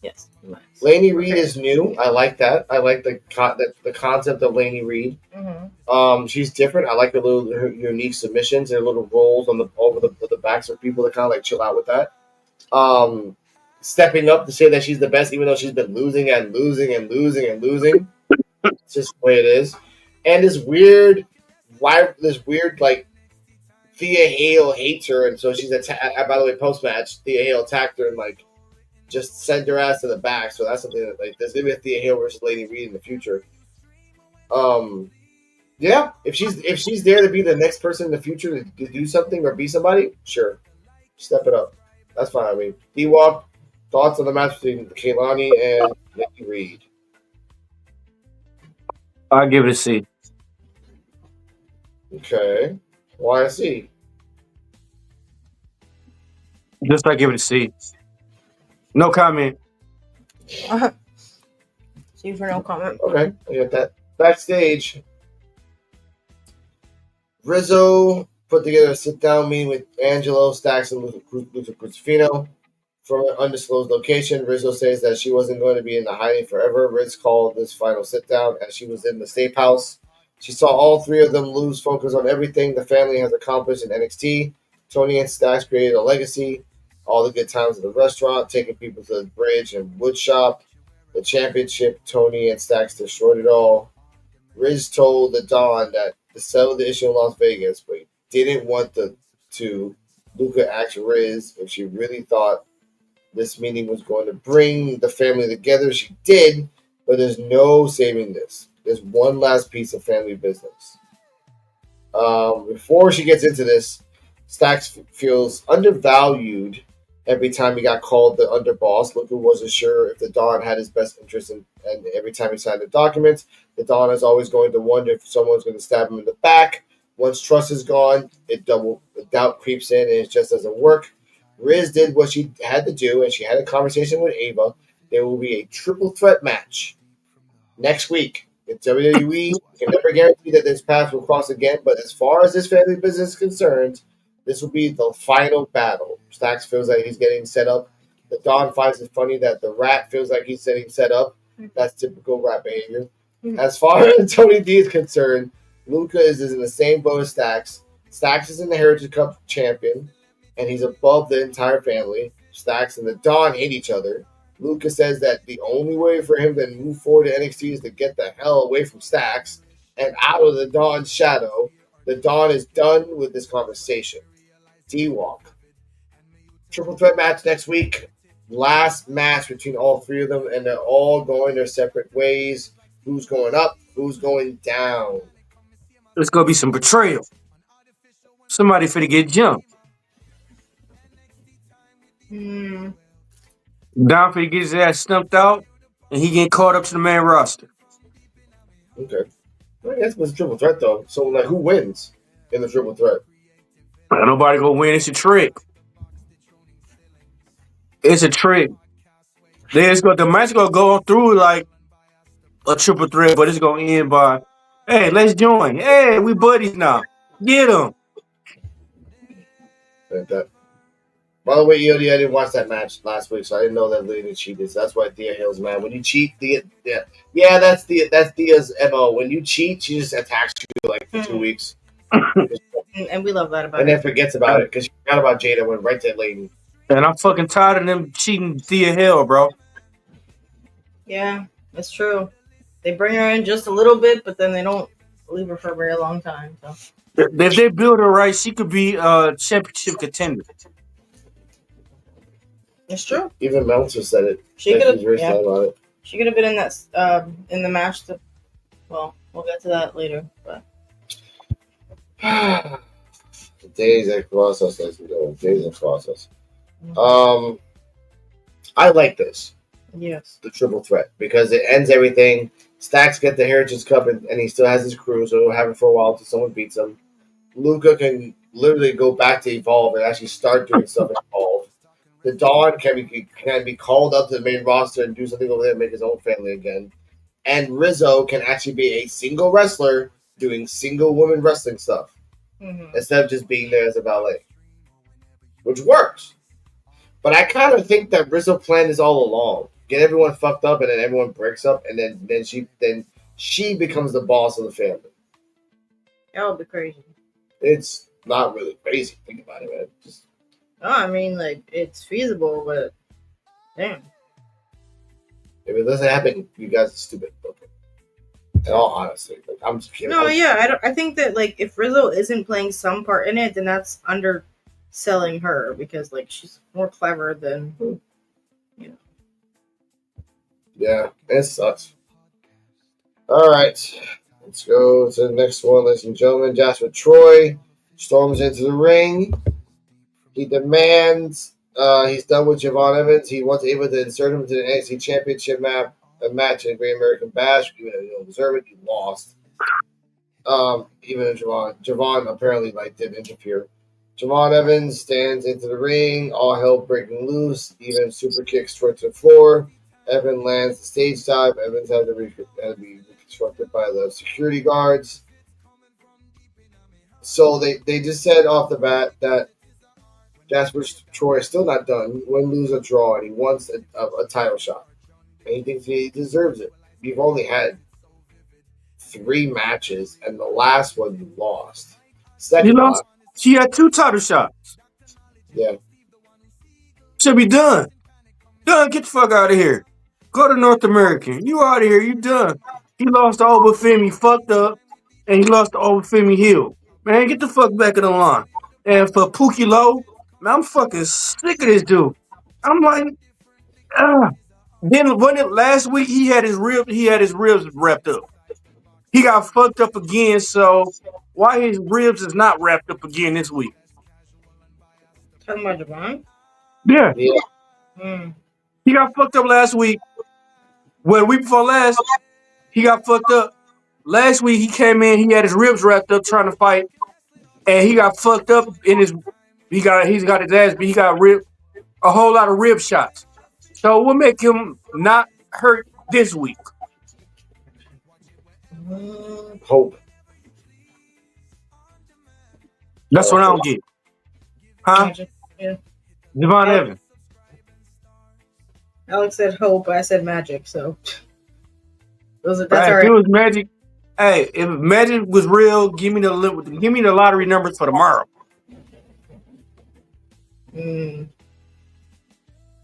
C: Yes,
E: B-.
C: Lainey Reed is new. I like that. I like the concept of Lainey Reed.
E: Mm-hmm.
C: She's different. I like her unique submissions and little rolls on over the backs of people that kind of like chill out with that. Stepping up to say that she's the best, even though she's been losing and losing and losing and losing. It's just the way it is. And this weird like Thea Hale hates her, and so she's by the way, post match, Thea Hale attacked her and like just send her ass to the back. So that's something that like there's gonna be a Thea Hale versus Lainey Reed in the future. Yeah, if she's there to be the next person in the future to do something or be somebody, sure, step it up. That's fine. I mean, D-Walk, thoughts on the match between Kaylani and Lainey Reed?
D: I'll give it a C.
C: Okay, why a C?
D: Just I give it a C. No comment.
E: C for no comment.
C: Okay, I get that. Backstage, Rizzo put together a sit-down meeting with Angelo, Stacks, and Luther Crucifino from an undisclosed location. Rizzo says that she wasn't going to be in the hiding forever. Riz called this final sit down as she was in the safe house. She saw all three of them lose focus on everything the family has accomplished in NXT. Tony and Stacks created a legacy. All the good times at the restaurant, taking people to the bridge and wood shop. The championship, Tony and Stacks destroyed it all. Riz told the Dawn that to settle the issue in Las Vegas, but he didn't want to Luca asked Riz if she really thought this meeting was going to bring the family together. She did, but there's no saving this. There's one last piece of family business. Before she gets into this, Stacks feels undervalued every time he got called the underboss. Luca wasn't sure if the Don had his best interest in, and every time he signed the documents, the Don is always going to wonder if someone's going to stab him in the back. Once trust is gone, the doubt creeps in and it just doesn't work. Riz did what she had to do, and she had a conversation with Ava. There will be a triple threat match next week. It's WWE. You can never guarantee that this path will cross again, but as far as this family business is concerned, this will be the final battle. Stacks feels like he's getting set up. The Don finds it funny that the Rat feels like he's getting set up. That's typical Rat behavior. As far as Tony D is concerned, Luca is in the same boat as Stacks. Stacks is in the Heritage Cup champion, and he's above the entire family. Stacks and the Don hate each other. Luca says that the only way for him to move forward to NXT is to get the hell away from Stacks and out of the Don's shadow. The Don is done with this conversation. D-Walk. Triple threat match next week. Last match between all three of them, and they're all going their separate ways. Who's going up? Who's going down?
D: There's gonna be some betrayal. Somebody finna get jumped. Don finna get his ass stumped out, and he getting caught up to the main roster.
C: Okay. I guess it was a triple threat, though. So, like, who wins in the triple threat?
D: Nobody gonna win. It's a trick. It's a trick. The match gonna go through like a triple threat, but it's gonna end by, hey, let's join. Hey, we buddies now. Get them.
C: Like that. By the way, Yodi, I didn't watch that match last week, so I didn't know that Lily cheated. So that's why Thea Hill's mad. When you cheat, that's Thea's MO. When you cheat, she just attacks you like for 2 weeks.
E: And we love that about
C: and
E: it.
C: then forgets about it because she forgot about Jada, went right to that lady.
D: And I'm fucking tired of them cheating Thea Hill, bro.
E: Yeah, that's true. They bring her in just a little bit, but then they don't leave her for a very long time. So
D: if they build her right, she could be a championship contender.
E: it's true.
C: Even Meltzer said it.
E: She could have.
C: Very sad about it.
E: She could have been in that in the match. Well, we'll get to that later. But
C: Days of process, ladies and gentlemen. Days of process. I like this.
E: yes,
C: The triple threat, because it ends everything. Stacks get the Heritage Cup, and he still has his crew, so he'll have it for a while until someone beats him. Luca can literally go back to Evolve and actually start doing stuff in Evolve. The Dawn can be called up to the main roster and do something over there and make his own family again. And Rizzo can actually be a single wrestler doing single woman wrestling stuff instead of just being there as a valet, which works. But I kind of think that Rizzo planned this all along. Get everyone fucked up, and then everyone breaks up, and then she becomes the boss of the family.
E: that would be crazy.
C: It's not really crazy. Think about it, man. Just
E: No, I mean, like, it's feasible, but damn.
C: if it doesn't happen, you guys are stupid. Okay. In all honesty, like, I'm just kidding.
E: No, yeah, I think that, like, if Rizzo isn't playing some part in it, then that's underselling her because, like, she's more clever than, you know.
C: Yeah, it sucks. All right, let's go to the next one, ladies and gentlemen. Jasper Troy storms into the ring. He demands he's done with Javon Evans. He wants able to insert him into the NXT Championship match in the Great American Bash. Even though you don't deserve it, you lost. Even though Javon apparently didn't interfere. Javon Evans stands into the ring, all hell breaking loose, even super kicks straight to the floor. Evan lands the stage dive. Evans had to be reconstructed by the security guards. So they just said off the bat that Jasper Troy is still not done. Win, lose, or draw, and he wants a title shot. And he thinks he deserves it. You've only had 3 matches, and the last one you lost.
D: He
C: Second
D: lost.
C: last.
D: She had 2 title shots.
C: Yeah.
D: Should be done. Done. Get the fuck out of here. Go to North American. You out of here. You done. He lost to Obafemi, fucked up, and he lost to Obafemi Hill. Man, get the fuck back in the line. And for Pookie Low, man, I'm fucking sick of this dude. I'm like, ah. Then when it last week he had his ribs wrapped up. He got fucked up again, so why his ribs is not wrapped up again this week?
E: Talking about Javon?
D: Yeah.
C: Yeah.
E: Mm.
D: He got fucked up last week. Well, the week before last, he got fucked up. Last week he came in, he had his ribs wrapped up trying to fight, and he got fucked up in his. He's got his ass, but he got a whole lot of rib shots. So what make him not hurt this week?
C: Hope.
D: That's what I don't get. Huh?
E: Yeah.
D: Devon Evans.
E: Alex said hope. I said magic. So that's all
D: If
E: right.
D: it was magic, hey, if magic was real, give me the lottery numbers for tomorrow.
E: Mm.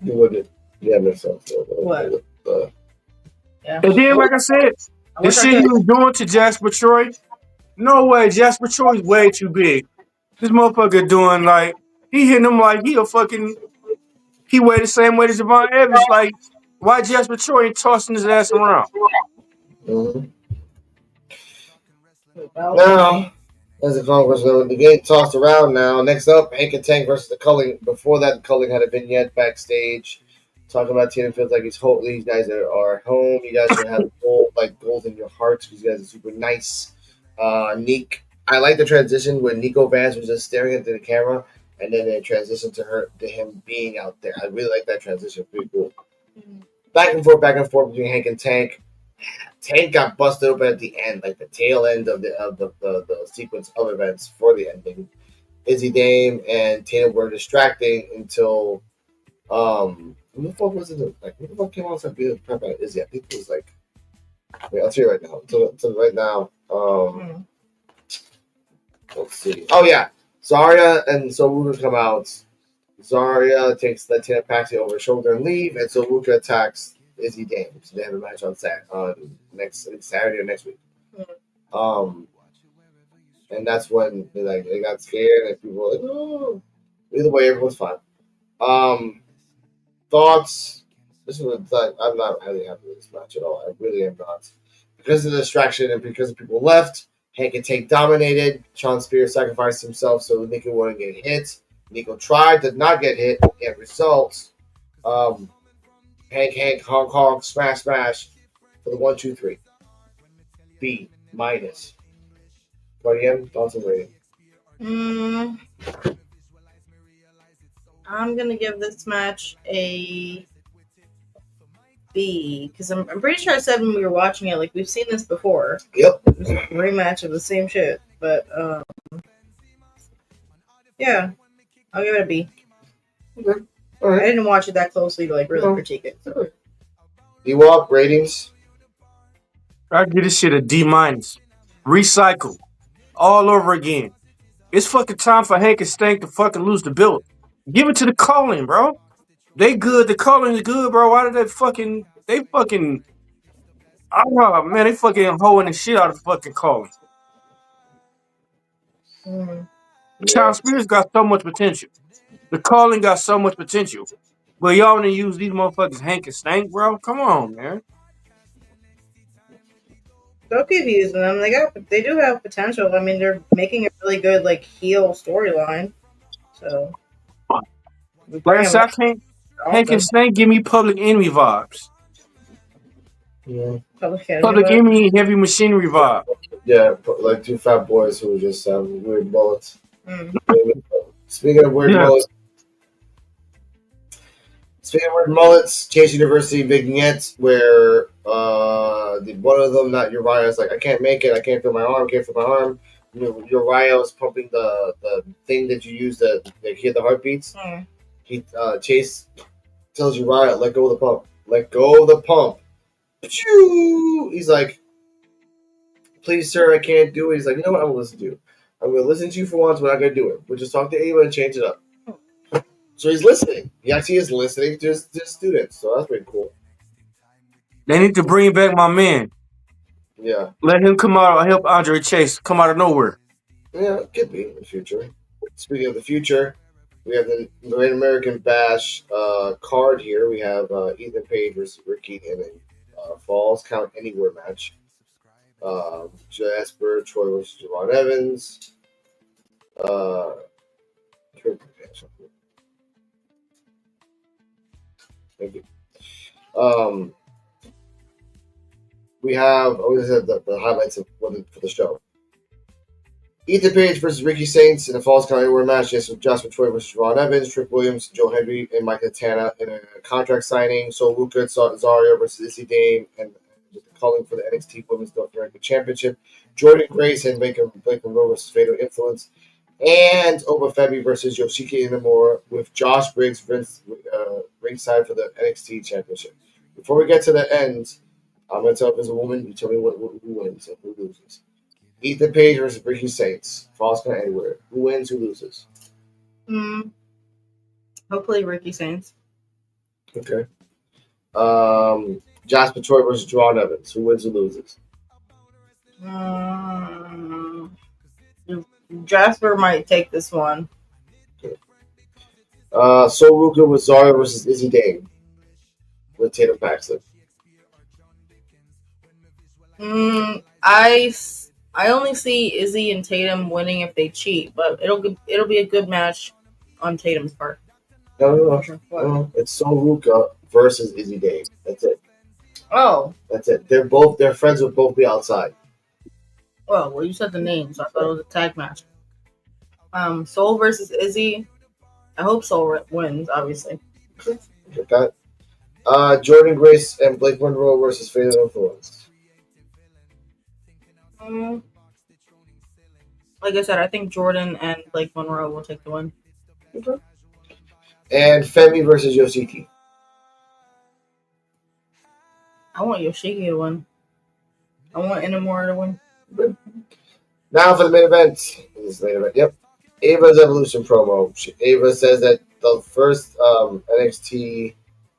C: You wouldn't. Yeah, makes sense.
E: What? Yeah.
D: And then, like I said, the shit he was doing to Jasper Troy, no way. Jasper Troy's way too big. This motherfucker doing like, he hitting him like he weigh the same weight as Javon Evans. Like, why Jasper Troy ain't tossing his ass around?
C: Mm-hmm. Now, as the Congress, the game tossed around now. Next up, Hank and Tank versus the Culling. Before that, Culling had a vignette backstage talking about Tina feels like these guys are home. You guys should have gold in your hearts because you guys are super nice. Nick, I like the transition when Nico Vance was just staring into the camera, and then it transitioned to him being out there. I really like that transition. Pretty cool. Back and forth between Hank and Tank. Tank got busted open at the end, like the tail end of the sequence of events for the ending. Izzy Dame and Tina were distracting until who the fuck was it? Like who the fuck came out and beat the crap out of Izzy? I think it was like wait, I'll tell you right now. Until right now. Let's see. Oh yeah. Zarya and Soruka come out. Zarya takes the Tina Paxi over her shoulder and leave, and Soruka attacks Izzy Dame. So they have a match on Saturday or next week. And that's when they got scared and people were like, oh. Either way, everyone's fine. Thoughts? I'm not highly happy with this match at all. I really am not. Because of the distraction and because the people left, Hank and Tank dominated. Sean Spears sacrificed himself so Nico wouldn't get hit. Nico tried to not get hit. Get results. Hank, honk, honk, smash, smash for the 1, 2, 3. B minus. What again? Thoughts and rating?
E: I'm gonna give this match a B because I'm pretty sure I said when we were watching it, like we've seen this before.
C: Yep.
E: It was a rematch of the same shit, but yeah, I'll give it a B.
C: Okay. All right.
E: I didn't watch it that closely to really critique it. So.
C: D-Walk ratings.
D: I give this shit a D minus. Recycle all over again. It's fucking time for Hank and Stank to fucking lose the belt. Give it to the Culling, bro. They good. The Culling is good, bro. Why did they fucking oh man, they fucking hoeing the shit out of fucking Culling. Sean Spears got so much potential. The Culling got so much potential. But y'all want to use these motherfuckers Hank and Stank, bro? Come on, man.
E: Don't keep using them. They do have potential. I mean, they're making a really good heel storyline. So,
D: like I said, Hank and Stank give me Public Enemy vibes.
C: Yeah.
E: Public
C: Enemy
D: Heavy Machinery vibe.
C: Yeah, like 2 fat boys who just have weird bullets. Speaking of weird mullets, Chase University vignettes where one of them, not Uriah, is like, I can't make it, I can't feel my arm, Uriah was pumping the thing that you use to hear the heartbeats. He Chase tells Uriah, let go of the pump. Let go of the pump. He's like, please, sir, I can't do it. He's like, you know what? I'm going to listen to you. I'm going to listen to you for once. We're not going to do it. We'll just talk to Ava and change it up. So he's listening. He actually is listening to his students. So that's pretty cool.
D: They need to bring back my man.
C: Yeah.
D: Let him come out. Help Andre Chase come out of nowhere.
C: Yeah, it could be in the future. Speaking of the future, we have the Great American Bash card here. We have Ethan Page versus Ricky in a Falls Count Anywhere match. Jasper, Troy versus Javon Evans. Thank you. We have the highlights of for the show. Ethan Page versus Ricky Saints in a Falls Count Anywhere match. Jasper Troy versus Ron Evans, Trick Williams, Joe Henry, and Mike Tana in a contract signing. So Luca Zario versus Izzy Dame and calling for the NXT Women's North American Championship. Jordan Grace and Blake Monroe versus Fatal Influence. And Oba Femi versus Yoshiki Inamura with Josh Briggs ringside for the NXT Championship. Before we get to the end, I'm going to tell if there's a woman, you tell me who wins and who loses. Ethan Page versus Ricky Saints. Falls Count Anywhere. Who wins? Who loses?
E: Hopefully Ricky Saints.
C: Okay. Jasper Troy versus Javon Evans. Who wins? Who loses?
E: Jasper might take this one.
C: Okay. So Ruka with Zario versus Izzy Dame with Tatum Paxton.
E: I only see Izzy and Tatum winning if they cheat, but it'll be a good match on Tatum's part.
C: No. It's So Ruka versus Izzy Dame. That's it.
E: Oh.
C: That's it. Their friends will both be outside.
E: Well, you said the names. I thought it was a tag match. Soul versus Izzy. I hope Soul wins, obviously.
C: Get that. Jordan Grace and Blake Monroe versus Fatal Influence.
E: Like I said, I think Jordan and Blake Monroe will take the win.
C: Okay. And Femi versus Yoshiki.
E: I want Yoshiki to win. I want Inamura to win.
C: Good. Now for the main event. Yep. Ava's Evolution promo. Ava says that the first NXT,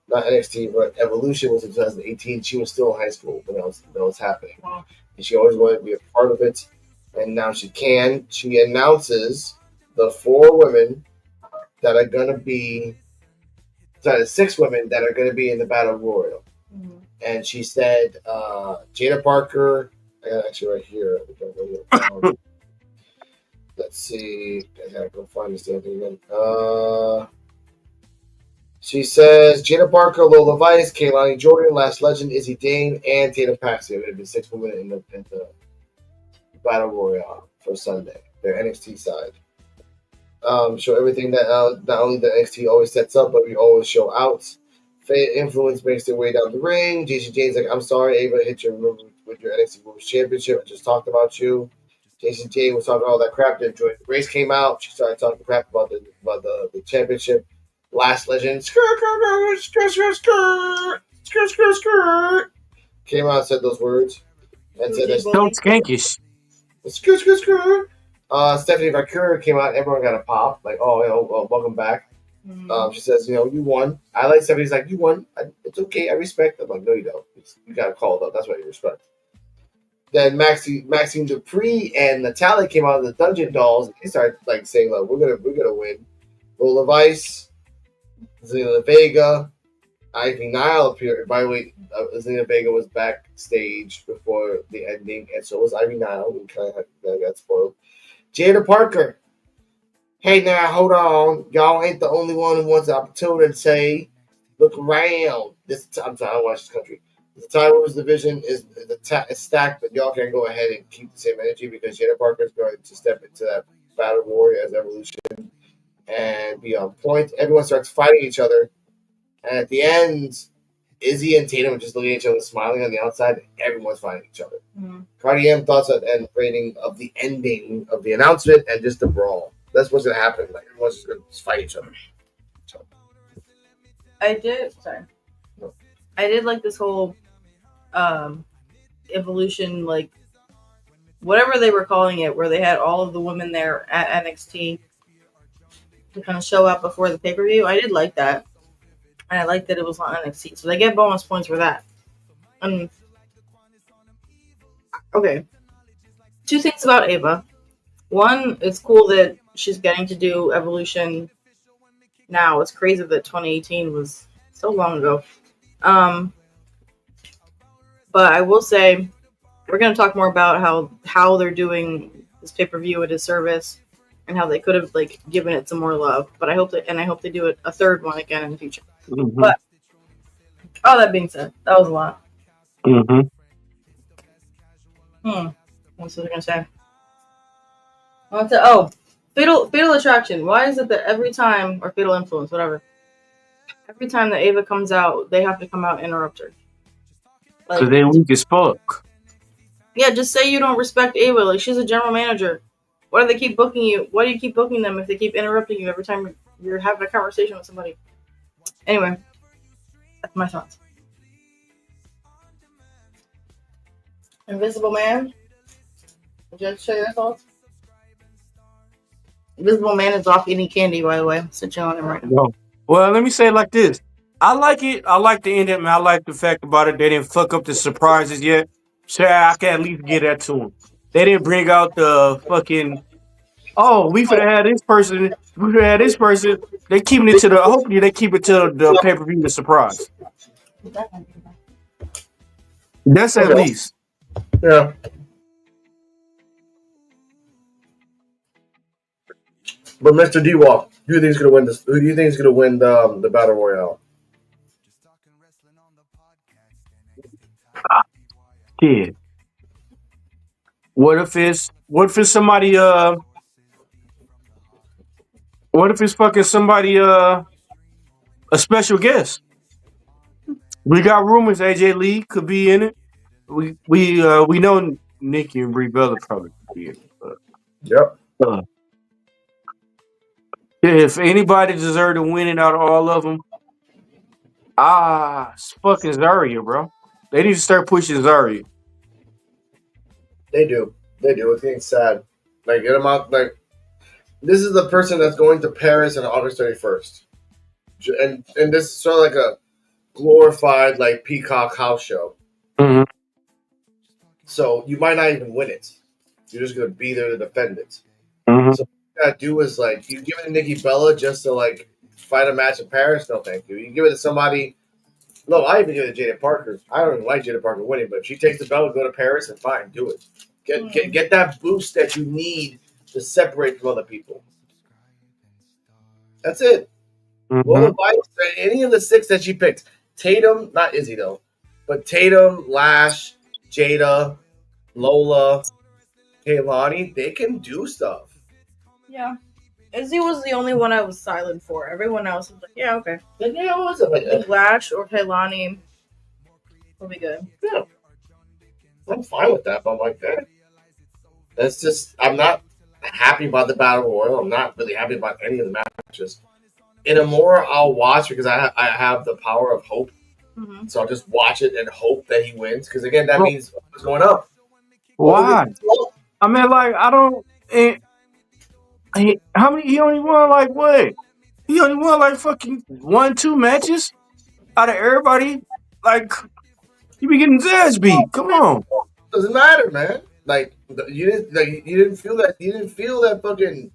C: not NXT, but Evolution was in 2018. She was still in high school when that was happening.
E: Wow.
C: And she always wanted to be a part of it. And now she can. She announces the 4 women that are going to be, sorry, 6 women that are going to be in the Battle Royal. Mm-hmm. And she said Jada Parker, I got actually right here. Let's see. I gotta go find this damn thing again. She says Jada Parker, Lola Vice, Kaylani Jordan, Last Legend, Izzy Dame, and Tatum Paxton. There'll be 6 women in the Battle Royale for Sunday. Their NXT side. Show everything that not only the NXT always sets up, but we always show out. Fatal Influence makes their way down the ring. JC Jane's like, I'm sorry, Ava hit your move with your NXT Women's Championship. I just talked about you. Jason Jane was talking all that crap. Then Jordan Grace came out. She started talking crap about the championship. Last Legend, skirt, came out and said those words. And said that's
D: don't skankish.
C: Skirt. Stephanie Vancouver came out. Everyone got a pop. Like, welcome back. She says, you won. I like Stephanie's like, you won. It's okay. I respect. I'm like, no, you don't. You got called up. That's what you respect. Then Maxine Dupree and Natalia came out of the Dungeon Dolls. And they started like saying, "Look, we're gonna win." Lola Vice, Zelina Vega, Ivy Nile appeared. By the way, Zelina Vega was backstage before the ending, and so was Ivy Nile. We kind of got spoiled. Jada Parker. Hey, now hold on, y'all ain't the only one who wants the opportunity to say, "Look around." I'm sorry, I watch this country. The Tide Wars division is stacked, but y'all can go ahead and keep the same energy because Jada Parker is going to step into that Battle Warrior as Evolution and be on point. Everyone starts fighting each other. And at the end, Izzy and Tatum are just looking at each other, smiling on the outside. Everyone's fighting each other.
E: Mm-hmm.
C: Cardi M thoughts and rating of the ending of the announcement and just the brawl. That's what's gonna happen. Like everyone's just gonna fight each other. So.
E: I did like this whole evolution, like whatever they were calling it, where they had all of the women there at NXT to kind of show up before the pay-per-view. I did like that. And I like that it was on NXT. So they get bonus points for that. Okay. 2 things about Ava. One, it's cool that she's getting to do Evolution now. It's crazy that 2018 was so long ago. But I will say, we're going to talk more about how they're doing this pay-per-view at a service and how they could have like given it some more love. But I hope they do it a third one again in the future.
D: Mm-hmm.
E: But all that being said, that was a lot.
D: Mm-hmm.
E: What's I gonna say? Fatal Attraction. Why is it that every time, or Fatal Influence, whatever, every time that Ava comes out, they have to come out and interrupt her?
D: Because they weak as fuck.
E: Yeah, just say you don't respect Ava. Like, she's a general manager. Why do they keep booking you? Why do you keep booking them if they keep interrupting you every time you're having a conversation with somebody? Anyway, that's my thoughts. Invisible Man. Would you like to share your thoughts? Invisible Man is off eating candy, by the way. Sit you on him right now.
D: No. Well, let me say it like this. I like it. I like the ending. I like the fact about it. They didn't fuck up the surprises yet. So I can at least get that to them. They didn't bring out the fucking, oh, we finna have this person. We finna have this person. They keeping it to the, hopefully they keep it to the pay-per-view the surprise. That's at least.
C: Yeah. But Mr. D-Walk, who do you think is gonna win this? Who do you think is gonna win the Battle Royale?
D: Yeah. What if it's somebody what if it's fucking somebody a special guest? We got rumors AJ Lee could be in it. We know Nikki and Brie Bella probably could be in it. But,
C: Yep.
D: if anybody deserved to win it out of all of them, it's fucking Zarya, bro. They need to start pushing Zarya.
C: They do. I think it's sad. Like, get them out. Like, this is the person that's going to Paris on August 31st, and this is sort of like a glorified like Peacock house show.
D: Mm-hmm.
C: So you might not even win it. You're just gonna be there to defend it.
D: Mm-hmm.
C: So what you gotta do is like you give it to Nikki Bella just to like fight a match in Paris. No, thank you. You give it to somebody. No, I even give it to Jada Parker. I don't even like Jada Parker winning, but if she takes the belt and go to Paris, and fine, do it. Get that boost that you need to separate from other people. That's it.
D: Mm-hmm.
C: Well, any of the 6 that she picked, Tatum, not Izzy though, but Tatum, Lash, Jada, Lola, Kaylani, they can do stuff.
E: Yeah. Izzy was the only one I was silent for. Everyone else was like, yeah, okay.
C: Yeah, it wasn't like that.
E: Lash or Kaylani will be good.
C: Yeah. I'm fine with that, but I'm like that. That's just, I'm not happy about the Battle Royal. I'm not really happy about any of the matches. In a more, I'll watch because I have the power of hope.
E: Mm-hmm.
C: So I'll just watch it and hope that he wins. Because again, that means it's going up.
D: Why? I mean, like, I don't. How many? He only won like what? He only won like fucking 1-2 matches out of everybody. Like, you be getting his ass beat. Come on.
C: Doesn't matter, man. Like you didn't feel that. You didn't feel that fucking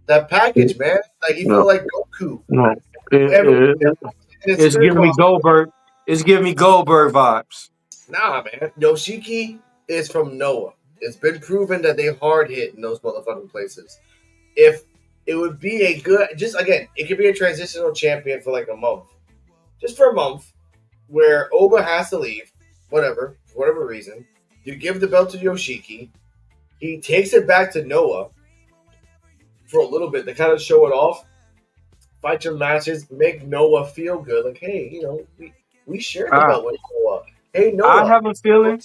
C: that package, man. Like you feel like Goku.
D: No, it's giving me Goldberg. It's giving me Goldberg vibes.
C: Nah, man. Yoshiki is from Noah. It's been proven that they hard hit in those motherfucking places. If it would be a good, just again, it could be a transitional champion for like a month, just for a month, where Oba has to leave, for whatever reason. You give the belt to Yoshiki. He takes it back to Noah for a little bit to kind of show it off. Fight your matches, make Noah feel good. Like, hey, We shared the belt with Noah. Hey, Noah.
D: I have a feeling.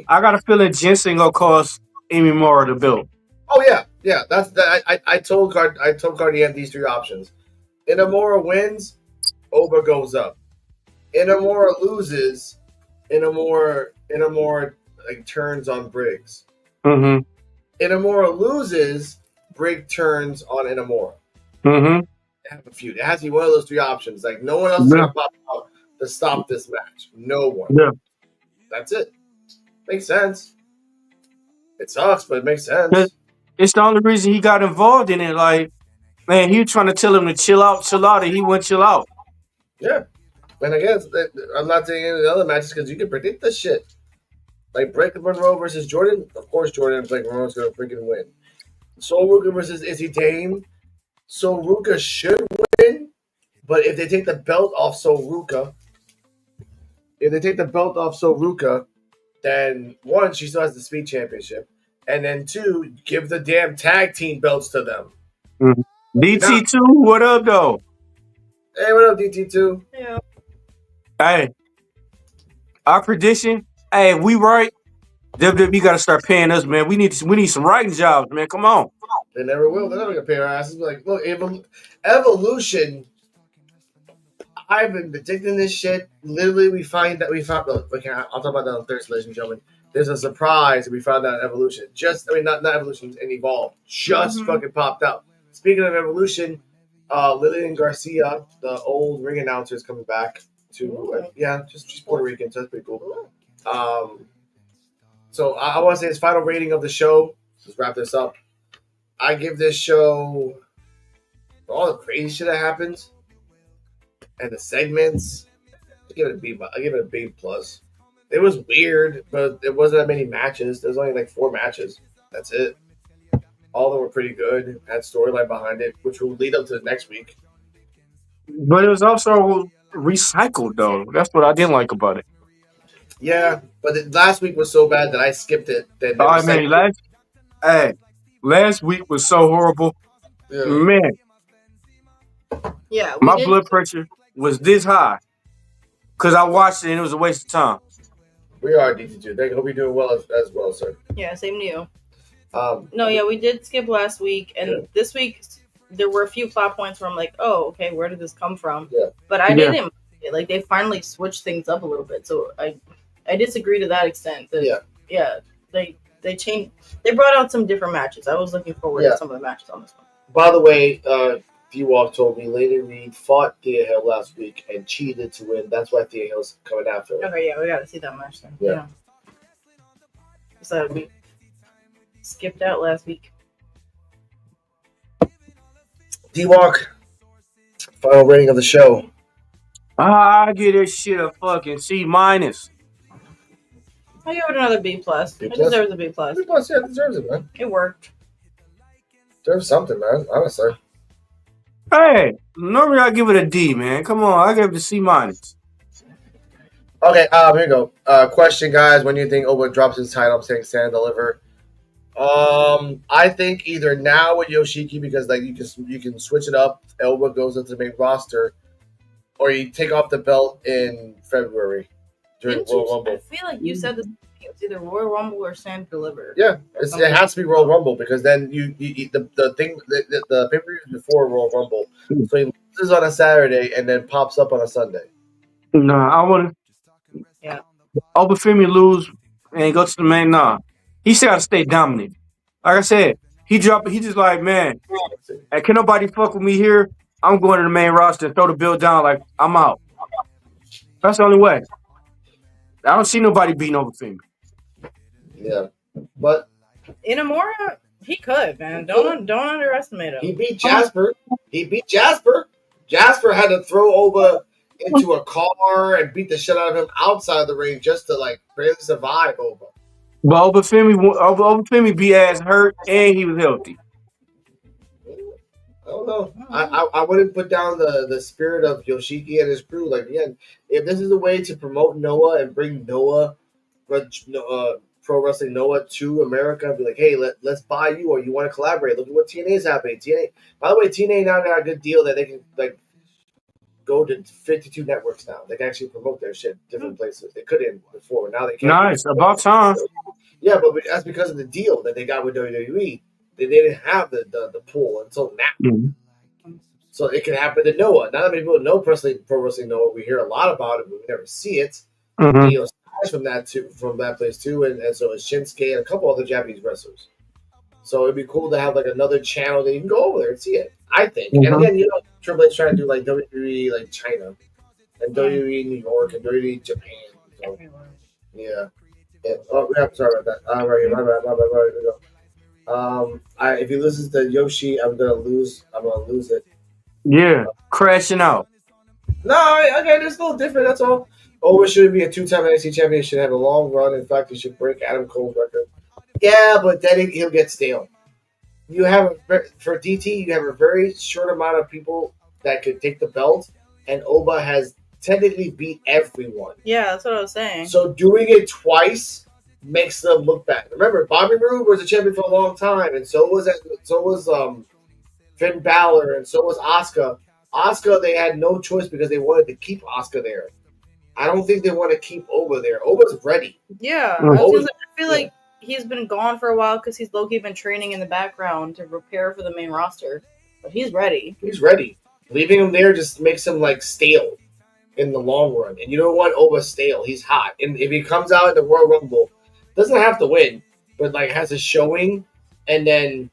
D: I got a feeling Jensen gonna cost Amy Mora the belt.
C: Oh yeah. That's that. I told Cardian these three options. Inamura wins, Oba goes up. Inamura loses, Inamura like turns on Briggs.
D: Mm-hmm.
C: Inamura loses, Briggs turns on Inamura.
D: Mm-hmm.
C: Have a feud. It has to be one of those three options. Like no one else is gonna pop out to stop this match. No one.
D: Yeah.
C: That's it. Makes sense. It sucks, but it makes sense.
D: It's the only reason he got involved in it. Like, man, he was trying to tell him to chill out, and he wouldn't chill out.
C: Yeah. And again, I'm not saying any of the other matches because you can predict this shit. Like Blake Monroe versus Jordan, of course Jordan and Blake Monroe's gonna freaking win. Sol Ruka versus Izzy Dame, Sol Ruka should win, but if they take the belt off Sol Ruka, then one, she still has the Speed Championship, and then two, give the damn tag team belts to them.
D: Mm-hmm. DT2, what up though?
C: Hey, what up, DT2?
E: Yeah.
D: Hey, our prediction. Hey, we right. WWE got to start paying us, man. We need some writing jobs, man. Come on.
C: They never will. They're never gonna pay our asses. Like, look, Evolution. I've been predicting this shit. Literally, we found. Look, I'll talk about that on Thursday, ladies and gentlemen. There's a surprise that we found out in Evolution. Not Evolution and Evolve. Just fucking popped out. Speaking of Evolution, Lillian Garcia, the old ring announcer, is coming back to. She's Puerto Rican, so that's pretty cool. So I want to say his final rating of the show. Let's wrap this up. I give this show for all the crazy shit that happens and the segments. I give it a B. I give it a B plus. It was weird, but it wasn't that many matches. There's only like 4 matches. That's it. All of them were pretty good. Had storyline behind it, which will lead up to the next week.
D: But it was also recycled, though. That's what I didn't like about it.
C: Yeah, but last week was so bad that I skipped it.
D: Last week was so horrible.
C: Yeah.
D: Man.
E: Yeah.
D: My blood pressure was this high because I watched it and it was a waste of time.
C: We are DT2. They hope you're doing well as well, sir.
E: Yeah, same to you. We did skip last week, and this week there were a few plot points where I'm like, oh, okay, where did this come from?
C: Yeah.
E: But I didn't. Like, they finally switched things up a little bit, so I disagree to that extent. They changed. They brought out some different matches. I was looking forward to some of the matches on this one.
C: By the way, D-Walk told me Lady Reed fought Thea Hill last week and cheated to win. That's why Thea Hill's coming after her.
E: Okay, yeah, we got to see that match then. Yeah. So we skipped out last week.
C: D-Walk, final rating of the show.
D: I give this shit a fucking C minus.
E: I give it another B plus. It deserves a B plus.
C: B plus, yeah, it deserves it, man.
E: It worked.
C: Deserves something, man. Honestly.
D: Hey, normally I give it a D, man. Come on, I give it a C minus.
C: Okay, here we go. Question, guys: when do you think Oba drops his title? I'm saying stand and deliver. I think either now with Yoshiki because like you can switch it up. Oba goes into the main roster, or you take off the belt in February during Royal Rumble.
E: I feel like you said this. It's either Royal Rumble or stand and deliver.
C: Yeah, it has to be Royal Rumble because then the pay-per-view is before Royal Rumble, so he loses on a Saturday and then pops up on a Sunday.
D: Nah, I want to.
E: Yeah.
D: Obafemi lose and go to the main. Nah, he still got to stay dominant. Like I said, he just like, man, hey, can nobody fuck with me here? I'm going to the main roster and throw the bill down like I'm out. That's the only way. I don't see nobody beating Obafemi.
C: Yeah, but
E: Inamura, he could, man. Don't underestimate him.
C: He beat Jasper. Jasper had to throw Oba into a car and beat the shit out of him outside the ring just to like barely survive Oba.
D: But Obafemi be ass hurt and he was healthy.
C: I don't know. I wouldn't put down the spirit of Yoshiki and his crew. Like again, if this is a way to promote Noah and bring Noah, Pro Wrestling Noah to America and be like, hey, let's buy you or you want to collaborate. Look at what TNA is happening. TNA, by the way, TNA now got a good deal that they can like go to 52 networks now. They can actually promote their shit different places. They couldn't before. Now they can.
D: Nice. About time.
C: Yeah, but that's because of the deal that they got with WWE. They didn't have the pool until now.
D: Mm-hmm.
C: So it can happen to Noah. Not that many people know pro wrestling Noah. We hear a lot about it, but we never see it.
D: Mm-hmm.
C: You know, from that place too, and so is Shinsuke and a couple other Japanese wrestlers. So it'd be cool to have like another channel that you can go over there and see it. I think.
D: Mm-hmm.
C: And again, you know, Triple H trying to do like WWE like China and WWE New York and WWE Japan. So, yeah. Oh, yeah. Sorry about that. Right here. My bad. Here we go. If you listen to Yoshi, I'm gonna lose it.
D: Yeah, crashing out.
C: No, okay, it's a little different. That's all. Owen should be a 2-time NXT champion. Should have a long run. In fact, he should break Adam Cole's record. Yeah, but then he'll get stale. You have for DT, you have a very short amount of people that could take the belt, and Oba has technically beat everyone.
E: Yeah, that's what I was saying.
C: So doing it twice makes them look bad. Remember, Bobby Roode was a champion for a long time, and so was Finn Balor, and so was Asuka. Asuka, they had no choice because they wanted to keep Asuka there. I don't think they want to keep Oba there. Oba's ready.
E: Yeah,
D: Mm-hmm.
E: I feel like he's been gone for a while because he's low-key been training in the background to prepare for the main roster. But he's ready.
C: He's ready. Leaving him there just makes him like stale in the long run. And you don't want Oba stale. He's hot. And if he comes out in the Royal Rumble, doesn't have to win, but like has a showing, and then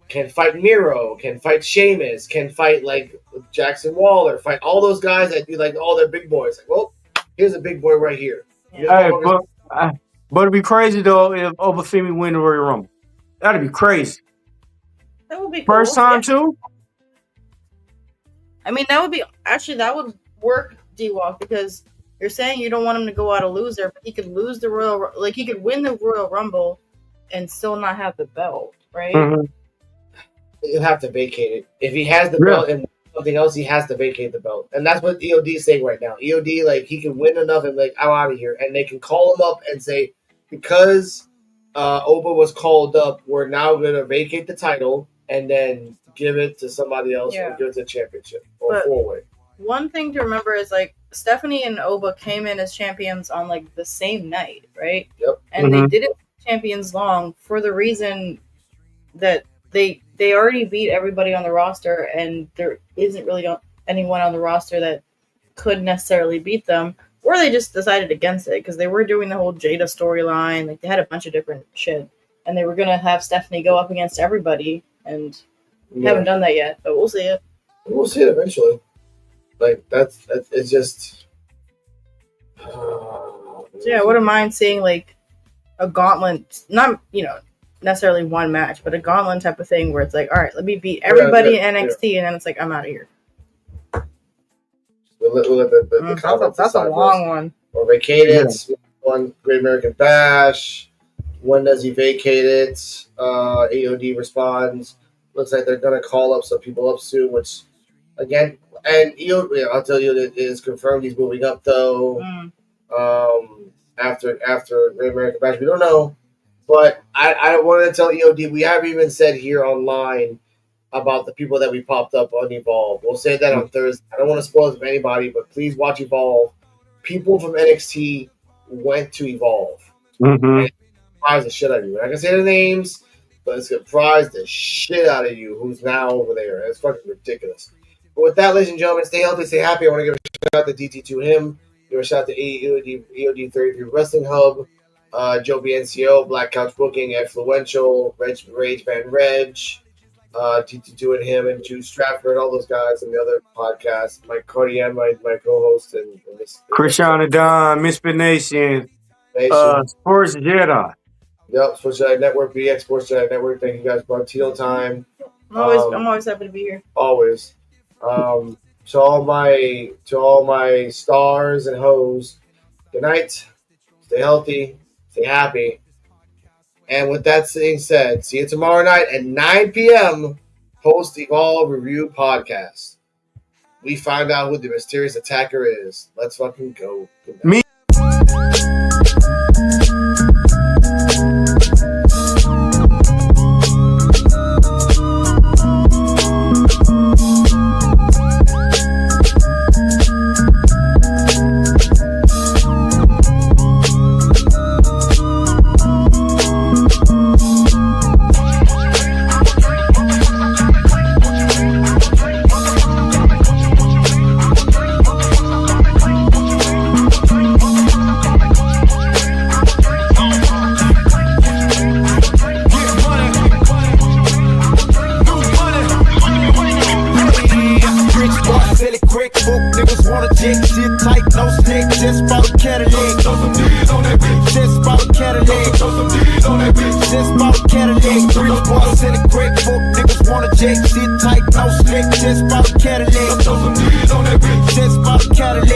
C: can fight Miro, can fight Sheamus, can fight like Jackson Waller, fight all those guys that do like all their big boys. Like, well, here's a big boy right here.
D: Hey, but it'd be crazy though if Obafemi win the Royal Rumble. That'd be crazy.
E: That would be cool.
D: First time too.
E: I mean, that would work, D-Walk, because you're saying you don't want him to go out a loser, but he could lose he could win the Royal Rumble and still not have the belt, right?
D: Mm-hmm.
C: He'll have to vacate it. If he has the belt and something else, he has to vacate the belt. And that's what EOD is saying right now. EOD, like, he can win enough and like, I'm out of here. And they can call him up and say, because Oba was called up, we're now going to vacate the title and then give it to somebody else or give it to the championship or four-way.
E: One thing to remember is, like, Stephanie and Oba came in as champions on, like, the same night, right?
C: Yep.
E: And they didn't champions long for the reason that they already beat everybody on the roster, and there isn't really anyone on the roster that could necessarily beat them, or they just decided against it because they were doing the whole Jada storyline. Like, they had a bunch of different shit, and they were going to have Stephanie go up against everybody, and haven't done that yet, but we'll see it.
C: We'll see it eventually. Like, that's it's just...
E: So yeah, I wouldn't mind seeing, like, a gauntlet, not, necessarily one match, but a gauntlet type of thing where it's like, all right, let me beat everybody in NXT, and then it's like, I'm out of here.
C: We'll let the
E: That's a long one.
C: Or vacate it. One Great American Bash. When does he vacate it? AOD responds. Looks like they're gonna call up some people up soon, which again, and I'll tell you that it is confirmed he's moving up though. After Great American Bash, we don't know. But I wanted to tell EOD, we haven't even said here online about the people that we popped up on Evolve. We'll say that on Thursday. I don't want to spoil it for anybody, but please watch Evolve. People from NXT went to Evolve.
D: Mm-hmm.
C: Surprise the shit out of you. I can say the names, but it's going to surprise the shit out of you who's now over there. It's fucking ridiculous. But with that, ladies and gentlemen, stay healthy, stay happy. I want to give a shout out to DT to him. Give a shout out to EOD 33 Wrestling Hub. Joe BNCO, Black Couch Booking, Influential, Rage Van Reg, T2 and him, and Jude Stratford, all those guys, and the other podcasts. Mike Cardian, my co-host, and
D: Christiana Don, Misfit Nation, Sports Jedi.
C: Yep, Sports Jedi Network, BX Sports Jedi Network. Thank you guys for Tito time.
E: I'm always happy to be here.
C: Always. To all my stars and hoes, good night. Stay healthy. Stay happy. And with that being said, see you tomorrow night at 9 p.m. Post Evolve Review Podcast. We find out who the mysterious attacker is. Let's fucking go.
D: Me.
F: Just bought a Cadillac. Just bought a Cadillac. Just bought a Cadillac. Rich boy selling crack, folk niggas wanna jack. Sit tight, no slick. Just bought a Cadillac. Just bought a Cadillac.